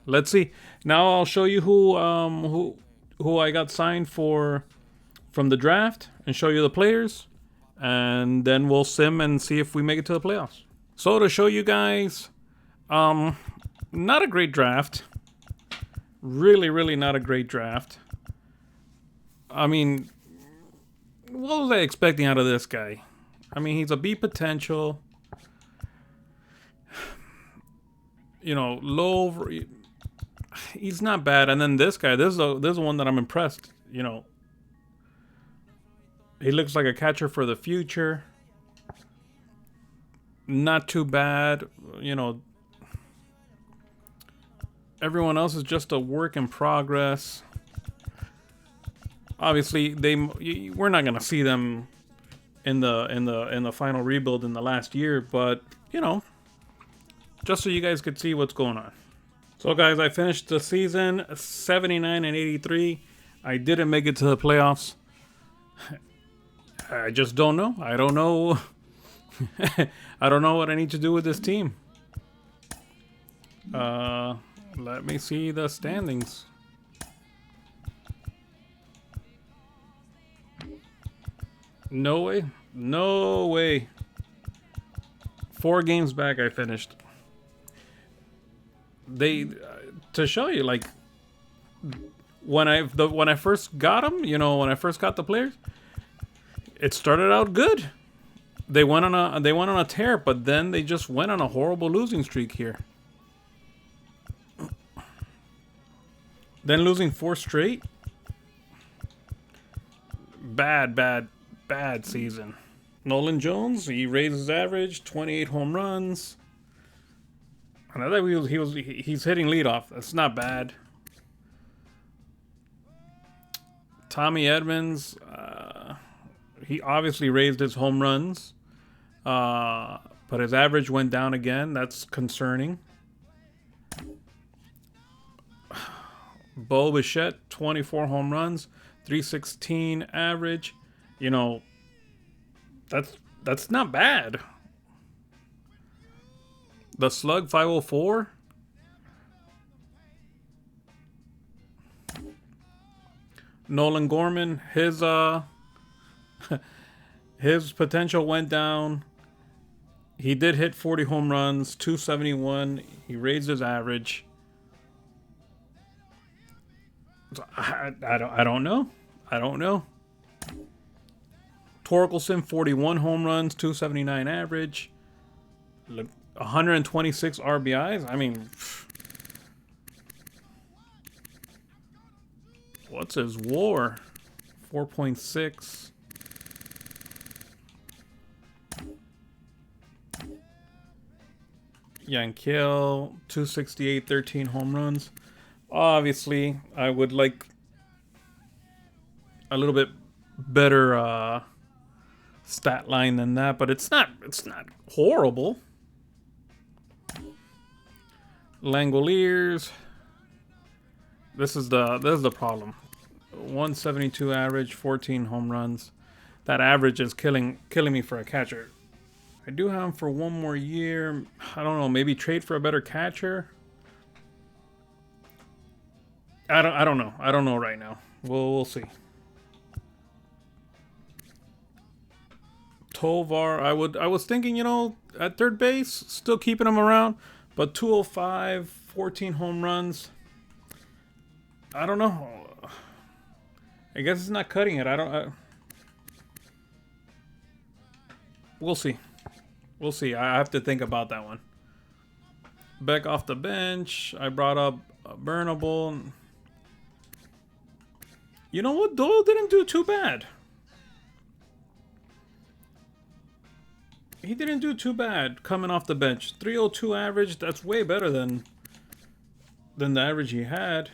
let's see. Now I'll show you who I got signed from the draft and show you the players, and then we'll sim and see if we make it to the playoffs. So to show you guys, not a great draft. Really not a great draft. I mean, what was I expecting out of this guy? I mean, he's a B potential. Low. He's not bad. And then this guy, this is one that I'm impressed. He looks like a catcher for the future. Not too bad. Everyone else is just a work in progress. Obviously, we're not gonna see them in the final rebuild in the last year, but just so you guys could see what's going on. So guys, I finished the season 79-83. I didn't make it to the playoffs. I just don't know. I don't know. I don't know what I need to do with this team. Let me see the standings. No way. No way. 4 games back I finished. To show you, like, when I first got them, when I first got the players, it started out good. They went on a tear, but then they just went on a horrible losing streak here. Then losing 4 straight. Bad season. Nolan Jones, he raised his average, 28 home runs. And I thought he's hitting leadoff. That's not bad. Tommy Edmonds, he obviously raised his home runs, but his average went down again. That's concerning. Bo Bichette, 24 home runs, 316 average. That's not bad. The slug, 504. Nolan Gorman, his potential went down. He did hit 40 home runs, 271. He raised his average. So I don't know. Torkelson, 41 home runs, 279 average. Look, 126 RBIs. I mean, what's his WAR? 4.6. Yankiel, 268, 13 home runs. Obviously, I would like a little bit better stat line than that, but it's not horrible. Langoliers. This is the problem. 172 average, 14 home runs. That average is killing me for a catcher. I do have him for one more year. I don't know, maybe trade for a better catcher. I don't know. I don't know right now. We'll see. Tovar, I was thinking, at third base, still keeping him around, but 205, 14 home runs. I don't know. I guess it's not cutting it. We'll see. We'll see. I have to think about that one. Beck off the bench. I brought up Burnable. You know what? Doyle didn't do too bad. He didn't do too bad coming off the bench. 302 average. That's way better than the average he had.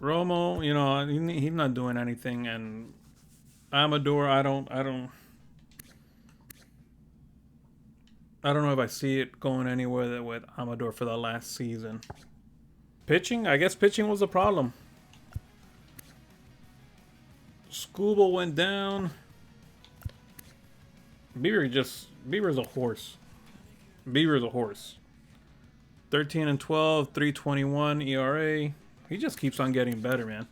Romo, he's not doing anything, and Amador, I don't know if I see it going anywhere with Amador for the last season. Pitching, I guess pitching was a problem. Scooble went down. Bieber's a horse. Bieber's a horse. 13 and 12, 321 ERA. He just keeps on getting better, man.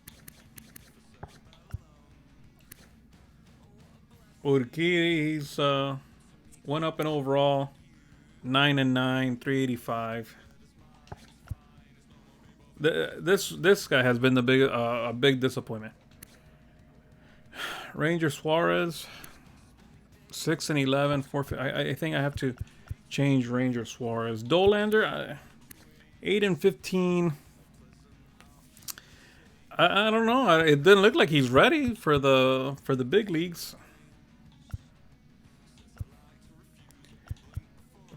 Urquidy, went up in overall. 9 and 9, 385. This guy has been a big disappointment. Ranger Suarez, 6 and 11, 4. I think I have to change Ranger Suarez. Dolander, 8 and 15. I don't know. It didn't look like he's ready for the big leagues.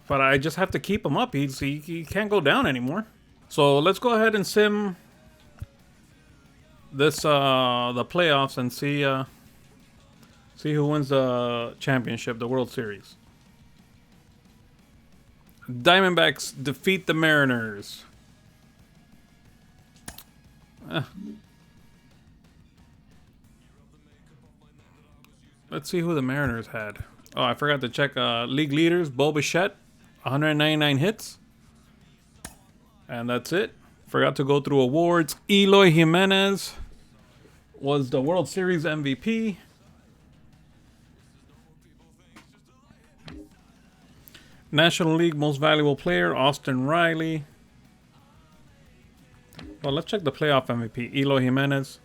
But I just have to keep him up. He can't go down anymore. So let's go ahead and sim this the playoffs and see who wins the championship, the World Series. Diamondbacks defeat the Mariners. Let's see who the Mariners had. Oh, I forgot to check league leaders. Bo Bichette, 199 hits. And that's it. Forgot to go through awards. Eloy Jimenez was the World Series MVP. National League Most Valuable Player, Austin Riley. Well, let's check the playoff MVP. Eloy Jimenez.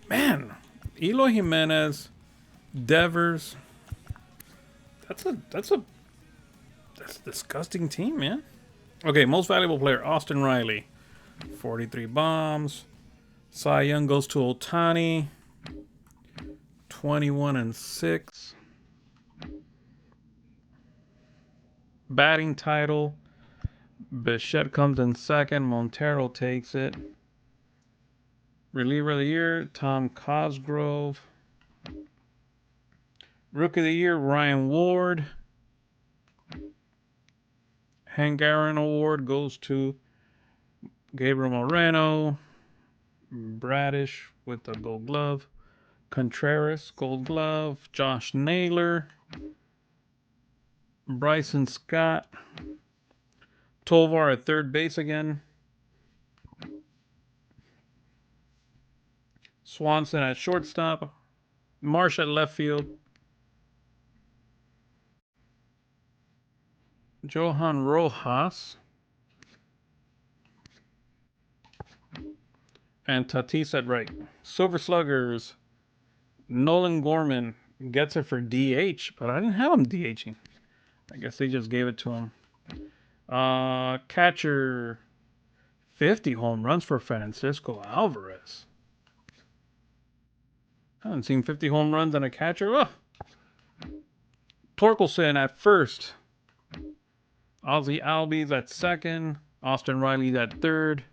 Man, Eloy Jimenez, Devers. That's a disgusting team, man. Okay, most valuable player, Austin Riley. 43 bombs. Cy Young goes to Ohtani. 21 and 6. Batting title. Bichette comes in second. Montero takes it. Reliever of the year, Tom Cosgrove. Rookie of the year, Ryan Ward. Hank Aaron Award goes to Gabriel Moreno. Bradish with the Gold Glove. Contreras, Gold Glove. Josh Naylor. Bryson Scott. Tovar at third base again. Swanson at shortstop. Marsh at left field. Johan Rojas. And Tatis at right. Silver Sluggers. Nolan Gorman. Gets it for DH, but I didn't have him DHing. I guess they just gave it to him. Catcher, 50 home runs for Francisco Alvarez. I haven't seen 50 home runs on a catcher. Oh. Torkelson at first. Ozzy Albies at second. Austin Riley at third.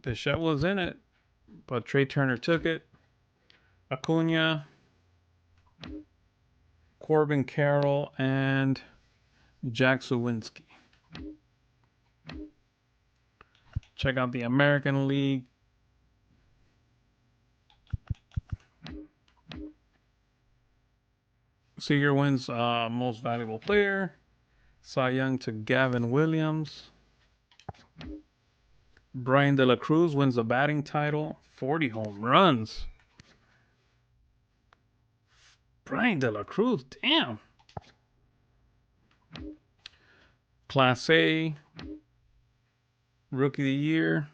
Bichette was in it, but Trey Turner took it. Acuna, Corbin Carroll, and Jack Suwinski. Check out the American League. Seager wins Most Valuable Player. Cy Young to Gavin Williams. Brian De La Cruz wins the batting title. 40 home runs. Brian De La Cruz, damn. Class A, Rookie of the Year,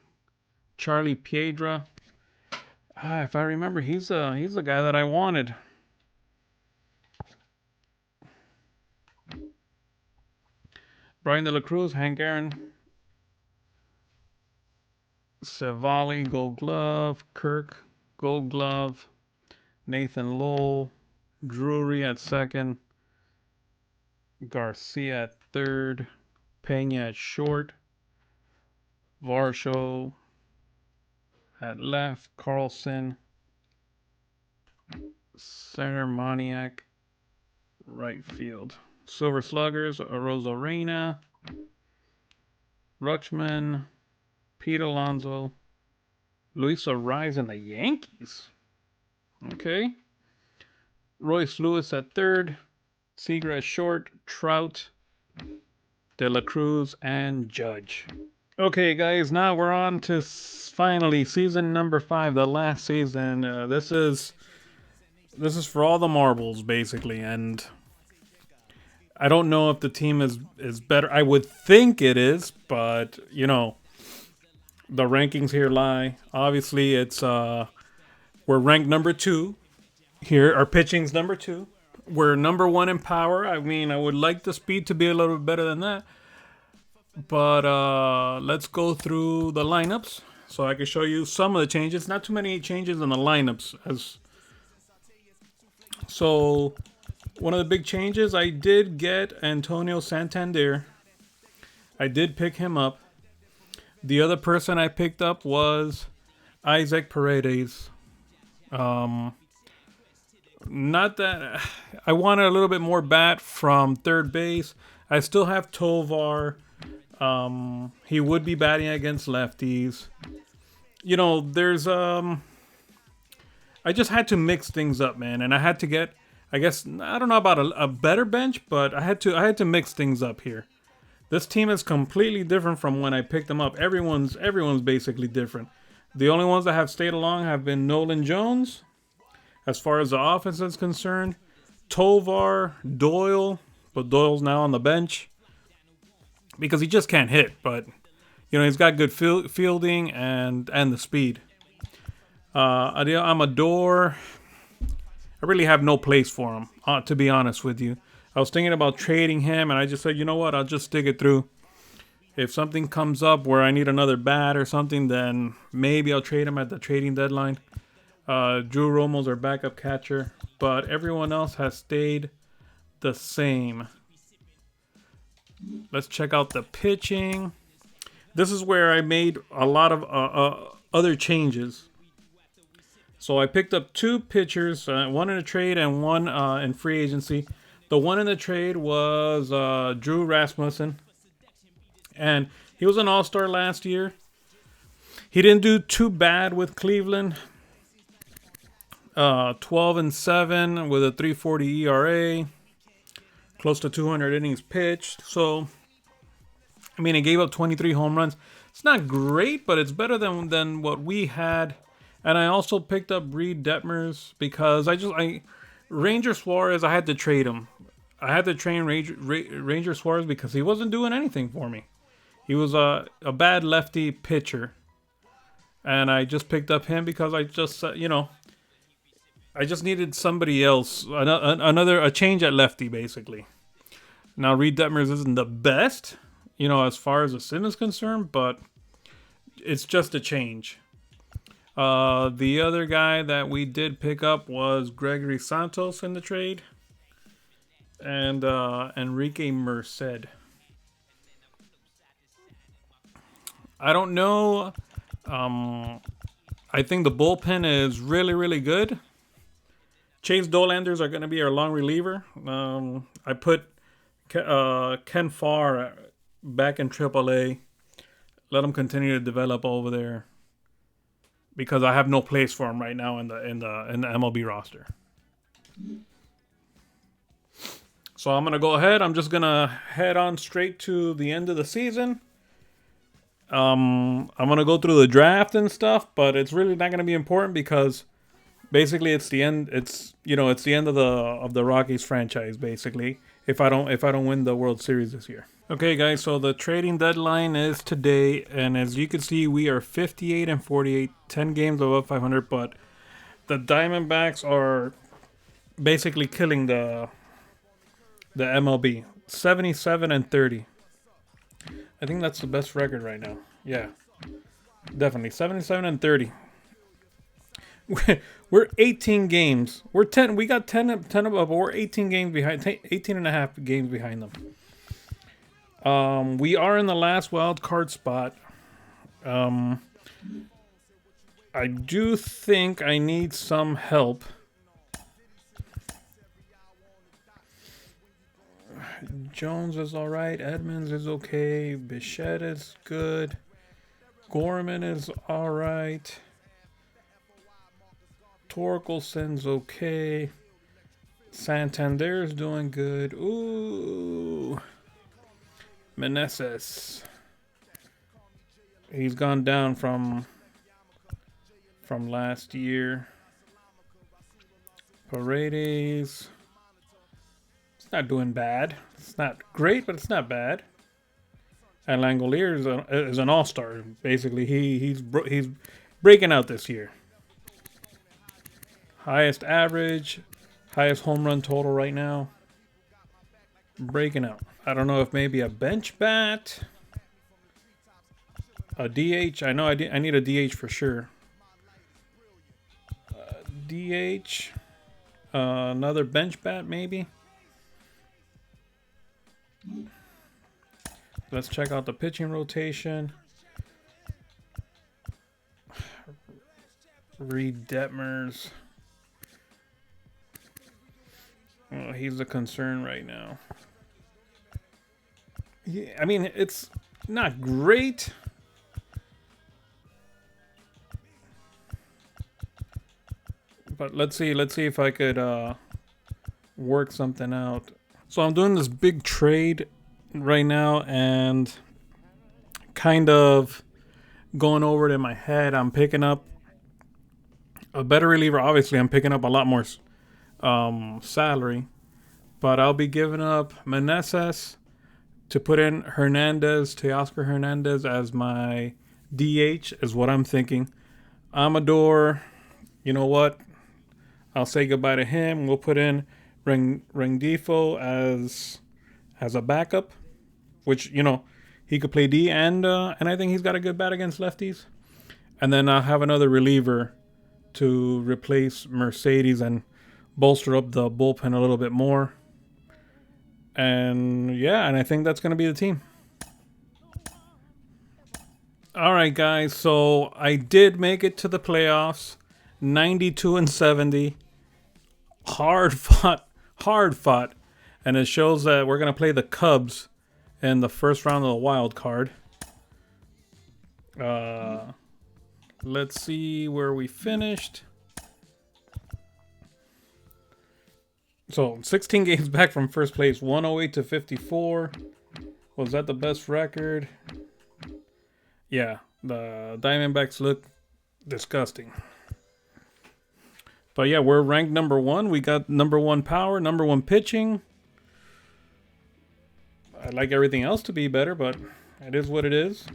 Charlie Piedra. If I remember, he's the guy that I wanted. Brian De La Cruz, Hank Aaron, Savali, Gold Glove, Kirk, Gold Glove, Nathan Lowell, Drury at second, Garcia at third, Pena at short, Varsho at left, Carlson, center, Moniak, right field. Silver Sluggers, Rosarena, Rutschman, Pete Alonso, Luis Arraez and the Yankees. Okay. Royce Lewis at third, Seager at short, Trout, De La Cruz, and Judge. Okay, guys, now we're on to finally season number 5, the last season. This is for all the marbles, basically, and I don't know if the team is better. I would think it is, but you know, the rankings here lie. Obviously, it's we're ranked number 2 here. Our pitching's number 2. We're number 1 in power. I mean, I would like the speed to be a little bit better than that. But let's go through the lineups so I can show you some of the changes. Not too many changes in the lineups. So one of the big changes, I did get Antonio Santander. I did pick him up. The other person I picked up was Isaac Paredes. Not that I wanted a little bit more bat from third base. I still have Tovar. He would be batting against lefties. You know, there's I just had to mix things up, man, and I had to get, I guess, I don't know about a better bench, but I had to mix things up here. This team is completely different from when I picked them up. Everyone's basically different. The only ones that have stayed along have been Nolan Jones, as far as the offense is concerned, Tovar, Doyle, but Doyle's now on the bench because he just can't hit. But you know, he's got good fielding and the speed. Amador, I really have no place for him, to be honest with you. I was thinking about trading him, and I just said, you know what, I'll just stick it through. If something comes up where I need another bat or something, then maybe I'll trade him at the trading deadline. Drew Romo's our backup catcher, but everyone else has stayed the same. Let's check out the pitching. This is where I made a lot of other changes. So I picked up 2 pitchers, one in a trade and one in free agency. The one in the trade was Drew Rasmussen, and he was an all-star last year. He didn't do too bad with Cleveland. 12-7 with a 3.40 ERA, close to 200 innings pitched. So, I mean, he gave up 23 home runs. It's not great, but it's better than what we had. And I also picked up Reed Detmers because Ranger Suarez, I had to trade him. I had to trade Ranger Suarez because he wasn't doing anything for me. He was a bad lefty pitcher. And I just picked up him because I just, you know, I just needed somebody else, a change at lefty, basically. Now, Reed Detmers isn't the best, as far as the sim is concerned, but it's just a change. The other guy that we did pick up was Gregory Santos in the trade, and Enrique Merced. I don't know. I think the bullpen is really, really good. Chase Dolanders are going to be our long reliever. I put Ken Farr back in AAA. Let him continue to develop over there because I have no place for him right now in the MLB roster. So I'm gonna go ahead. I'm just gonna head on straight to the end of the season. I'm gonna go through the draft and stuff, but it's really not gonna be important because basically it's the end. It's the end of the Rockies franchise. Basically, if I don't win the World Series this year. Okay, guys. So the trading deadline is today, and as you can see, we are 58 and 48, 10 games above 500. But the Diamondbacks are basically killing the MLB, 77 and 30. I think that's the best record right now. Yeah, definitely 77 and 30. We're 18 games. We're 10. We got 10 above. We're 18 games behind. 18 and a half games behind them. We are in the last wild card spot. I do think I need some help. Jones is all right. Edmonds is okay. Bichette is good. Gorman is all right. Torkelson's okay. Santander's doing good. Ooh. Meneses. He's gone down from last year. Paredes. It's not doing bad. It's not great, but it's not bad. And Langolier is an all-star. Basically, he's breaking out this year. Highest average, highest home run total right now. Breaking out. I don't know if maybe a bench bat, a DH. I know I need a DH for sure. DH, another bench bat maybe. Let's check out the pitching rotation. Reed Detmers. Oh, he's a concern right now. Yeah, I mean, it's not great. But let's see if I could work something out. So I'm doing this big trade right now and kind of going over it in my head. I'm picking up a better reliever. Obviously, I'm picking up a lot more salary, but I'll be giving up Meneses to put in Teoscar Hernandez as my DH is what I'm thinking. Amador, you know what? I'll say goodbye to him. We'll put in Rengifo as a backup, which he could play D and I think he's got a good bat against lefties. And then I'll have another reliever to replace Mercedes and bolster up the bullpen a little bit more. And I think that's going to be the team. All right, guys. So I did make it to the playoffs, 92 and 70. Hard fought. And it shows that we're going to play the Cubs in the first round of the wild card. Let's see where we finished. So 16 games back from first place, 108 to 54. Was that the best record? Yeah, the Diamondbacks look disgusting. But yeah, we're ranked number 1. We got number 1 power, number 1 pitching. I'd like everything else to be better, but it is what it is.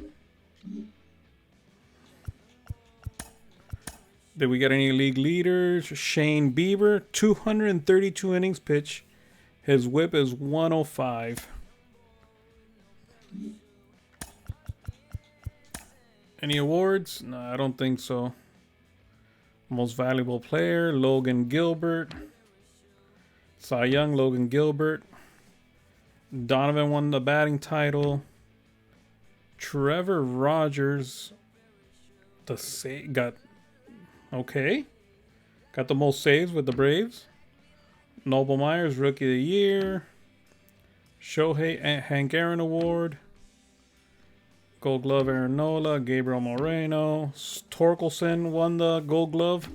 Did we get any league leaders? Shane Bieber, 232 innings pitched. His whip is 105. Any awards? No, I don't think so. Most valuable player, Logan Gilbert. Cy Young, Logan Gilbert. Donovan won the batting title. Trevor Rogers, got okay. Got the most saves with the Braves. Noble Myers, Rookie of the Year. Shohei Hank Aaron Award. Gold Glove Aaron Nola, Gabriel Moreno. Torkelson won the Gold Glove.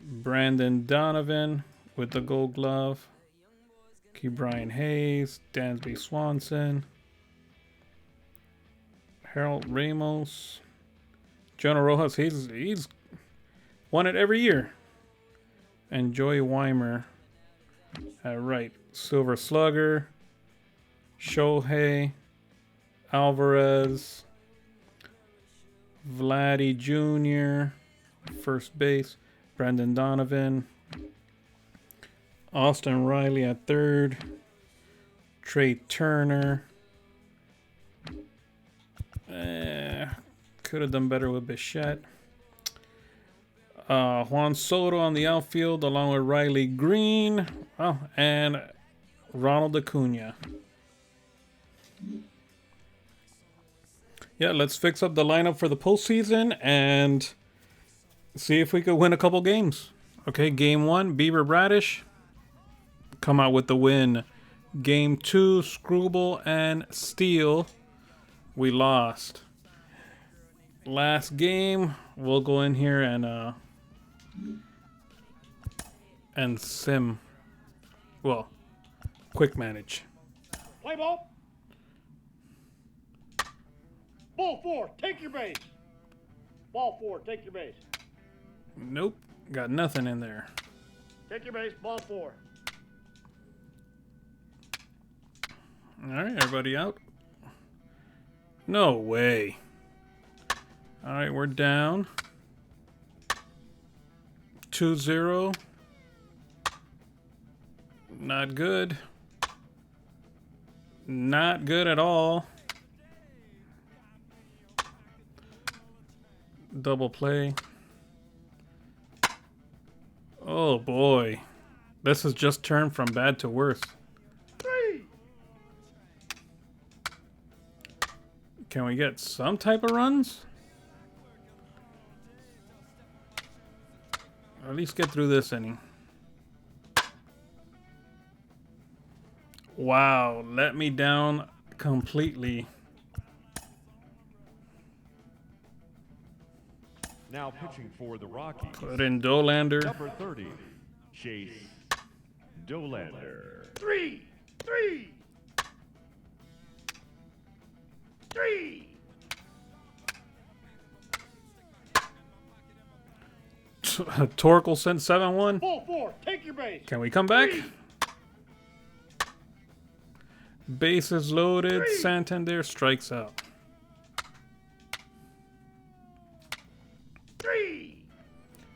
Brandon Donovan with the Gold Glove. Key Brian Hayes, Dansby Swanson. Harold Ramos. Jonah Rojas, he's won it every year. And Joey Weimer at right. Silver Slugger. Shohei, Alvarez, Vladdy Jr., first base, Brandon Donovan, Austin Riley at third, Trey Turner. Could have done better with Bichette. Juan Soto on the outfield along with Riley Green. Oh, and Ronald Acuna. Yeah, let's fix up the lineup for the postseason and see if we could win a couple games. Okay, game 1, Bieber Bradish. Come out with the win. Game 2, Screwball and Steele. We lost. Last game, we'll go in here and sim. Well, quick manage. Play ball. Ball 4, take your base. Ball 4, take your base. Nope, got nothing in there. Take your base, ball 4. All right, everybody out. No way. All right, we're down. 2-0. Not good. Not good at all. Double play. Oh boy. This has just turned from bad to worse. 3. Can we get some type of runs? Or at least get through this inning. Wow, let me down completely. Now pitching for the Rockies. Put in Dolander. Number 30, Chase Dolander. 3. 3. 3. Torkelson 7-1. Ball 4, take your base. Can we come back? 3. Bases loaded. 3. Santander strikes out. 3.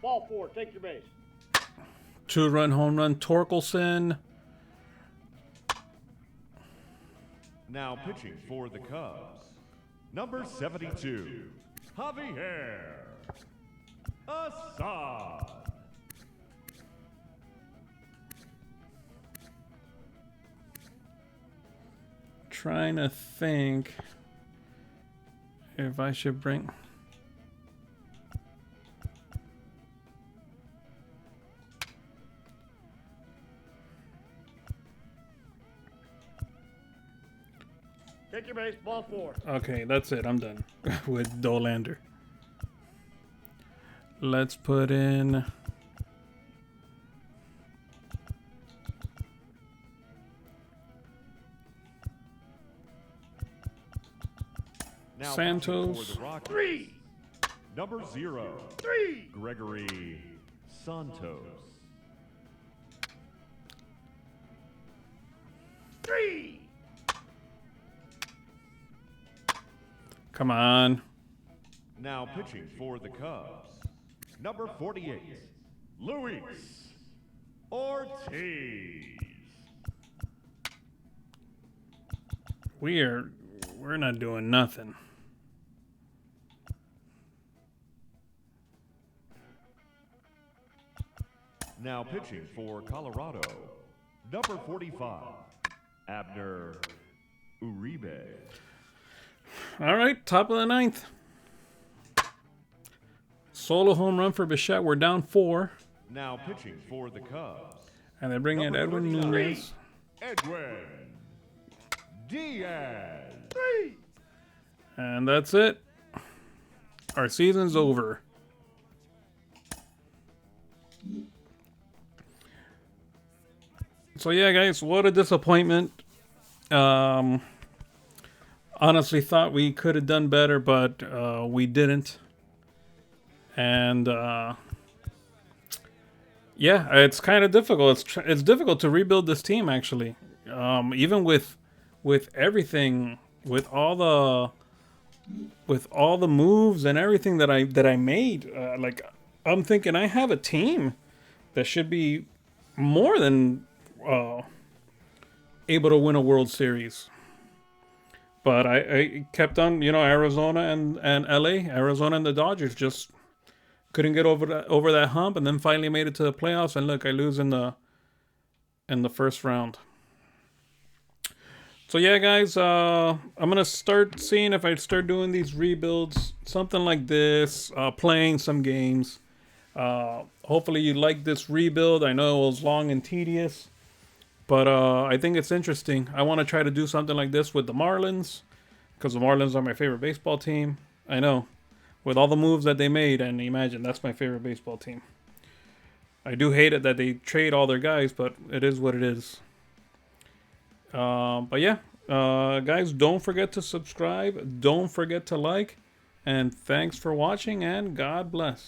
Ball 4, take your base. 2-run home run. Torkelson. Now pitching for the Cubs. Number 72, Javier Assad. Trying to think if I should bring... Take your base, ball 4. Okay, that's it. I'm done with Dolander. Let's put in... Now Santos. pitching for the Rockies. 3. Number 0, 3. Gregory Santos. 3. Come on. Now pitching for the Cubs, number 48, Luis Ortiz. We're not doing nothing. Now pitching for Colorado, number 45, Abner Uribe. All right, top of the ninth. Solo home run for Bichette. We're down 4. Now pitching for the Cubs, And they bring in number Edwin 39, Nunez. Edwin Diaz. And that's it. Our season's over. So yeah, guys, what a disappointment. Honestly thought we could have done better, but we didn't. And yeah, it's kind of difficult. It's difficult to rebuild this team, actually. Even with everything, with all the moves and everything that I made. Like, I'm thinking I have a team that should be more than able to win a World Series. But I kept on, Arizona and LA, Arizona and the Dodgers just couldn't get over that hump, and then finally made it to the playoffs. And look, I lose in the first round. So yeah, guys, I'm gonna start seeing if I start doing these rebuilds, something like this, playing some games. Hopefully you like this rebuild. I know it was long and tedious, but I think it's interesting. I want to try to do something like this with the Marlins, because the Marlins are my favorite baseball team. I know, with all the moves that they made, and imagine, that's my favorite baseball team. I do hate it that they trade all their guys, but it is what it is. But yeah, guys, don't forget to subscribe. Don't forget to like. And thanks for watching, and God bless.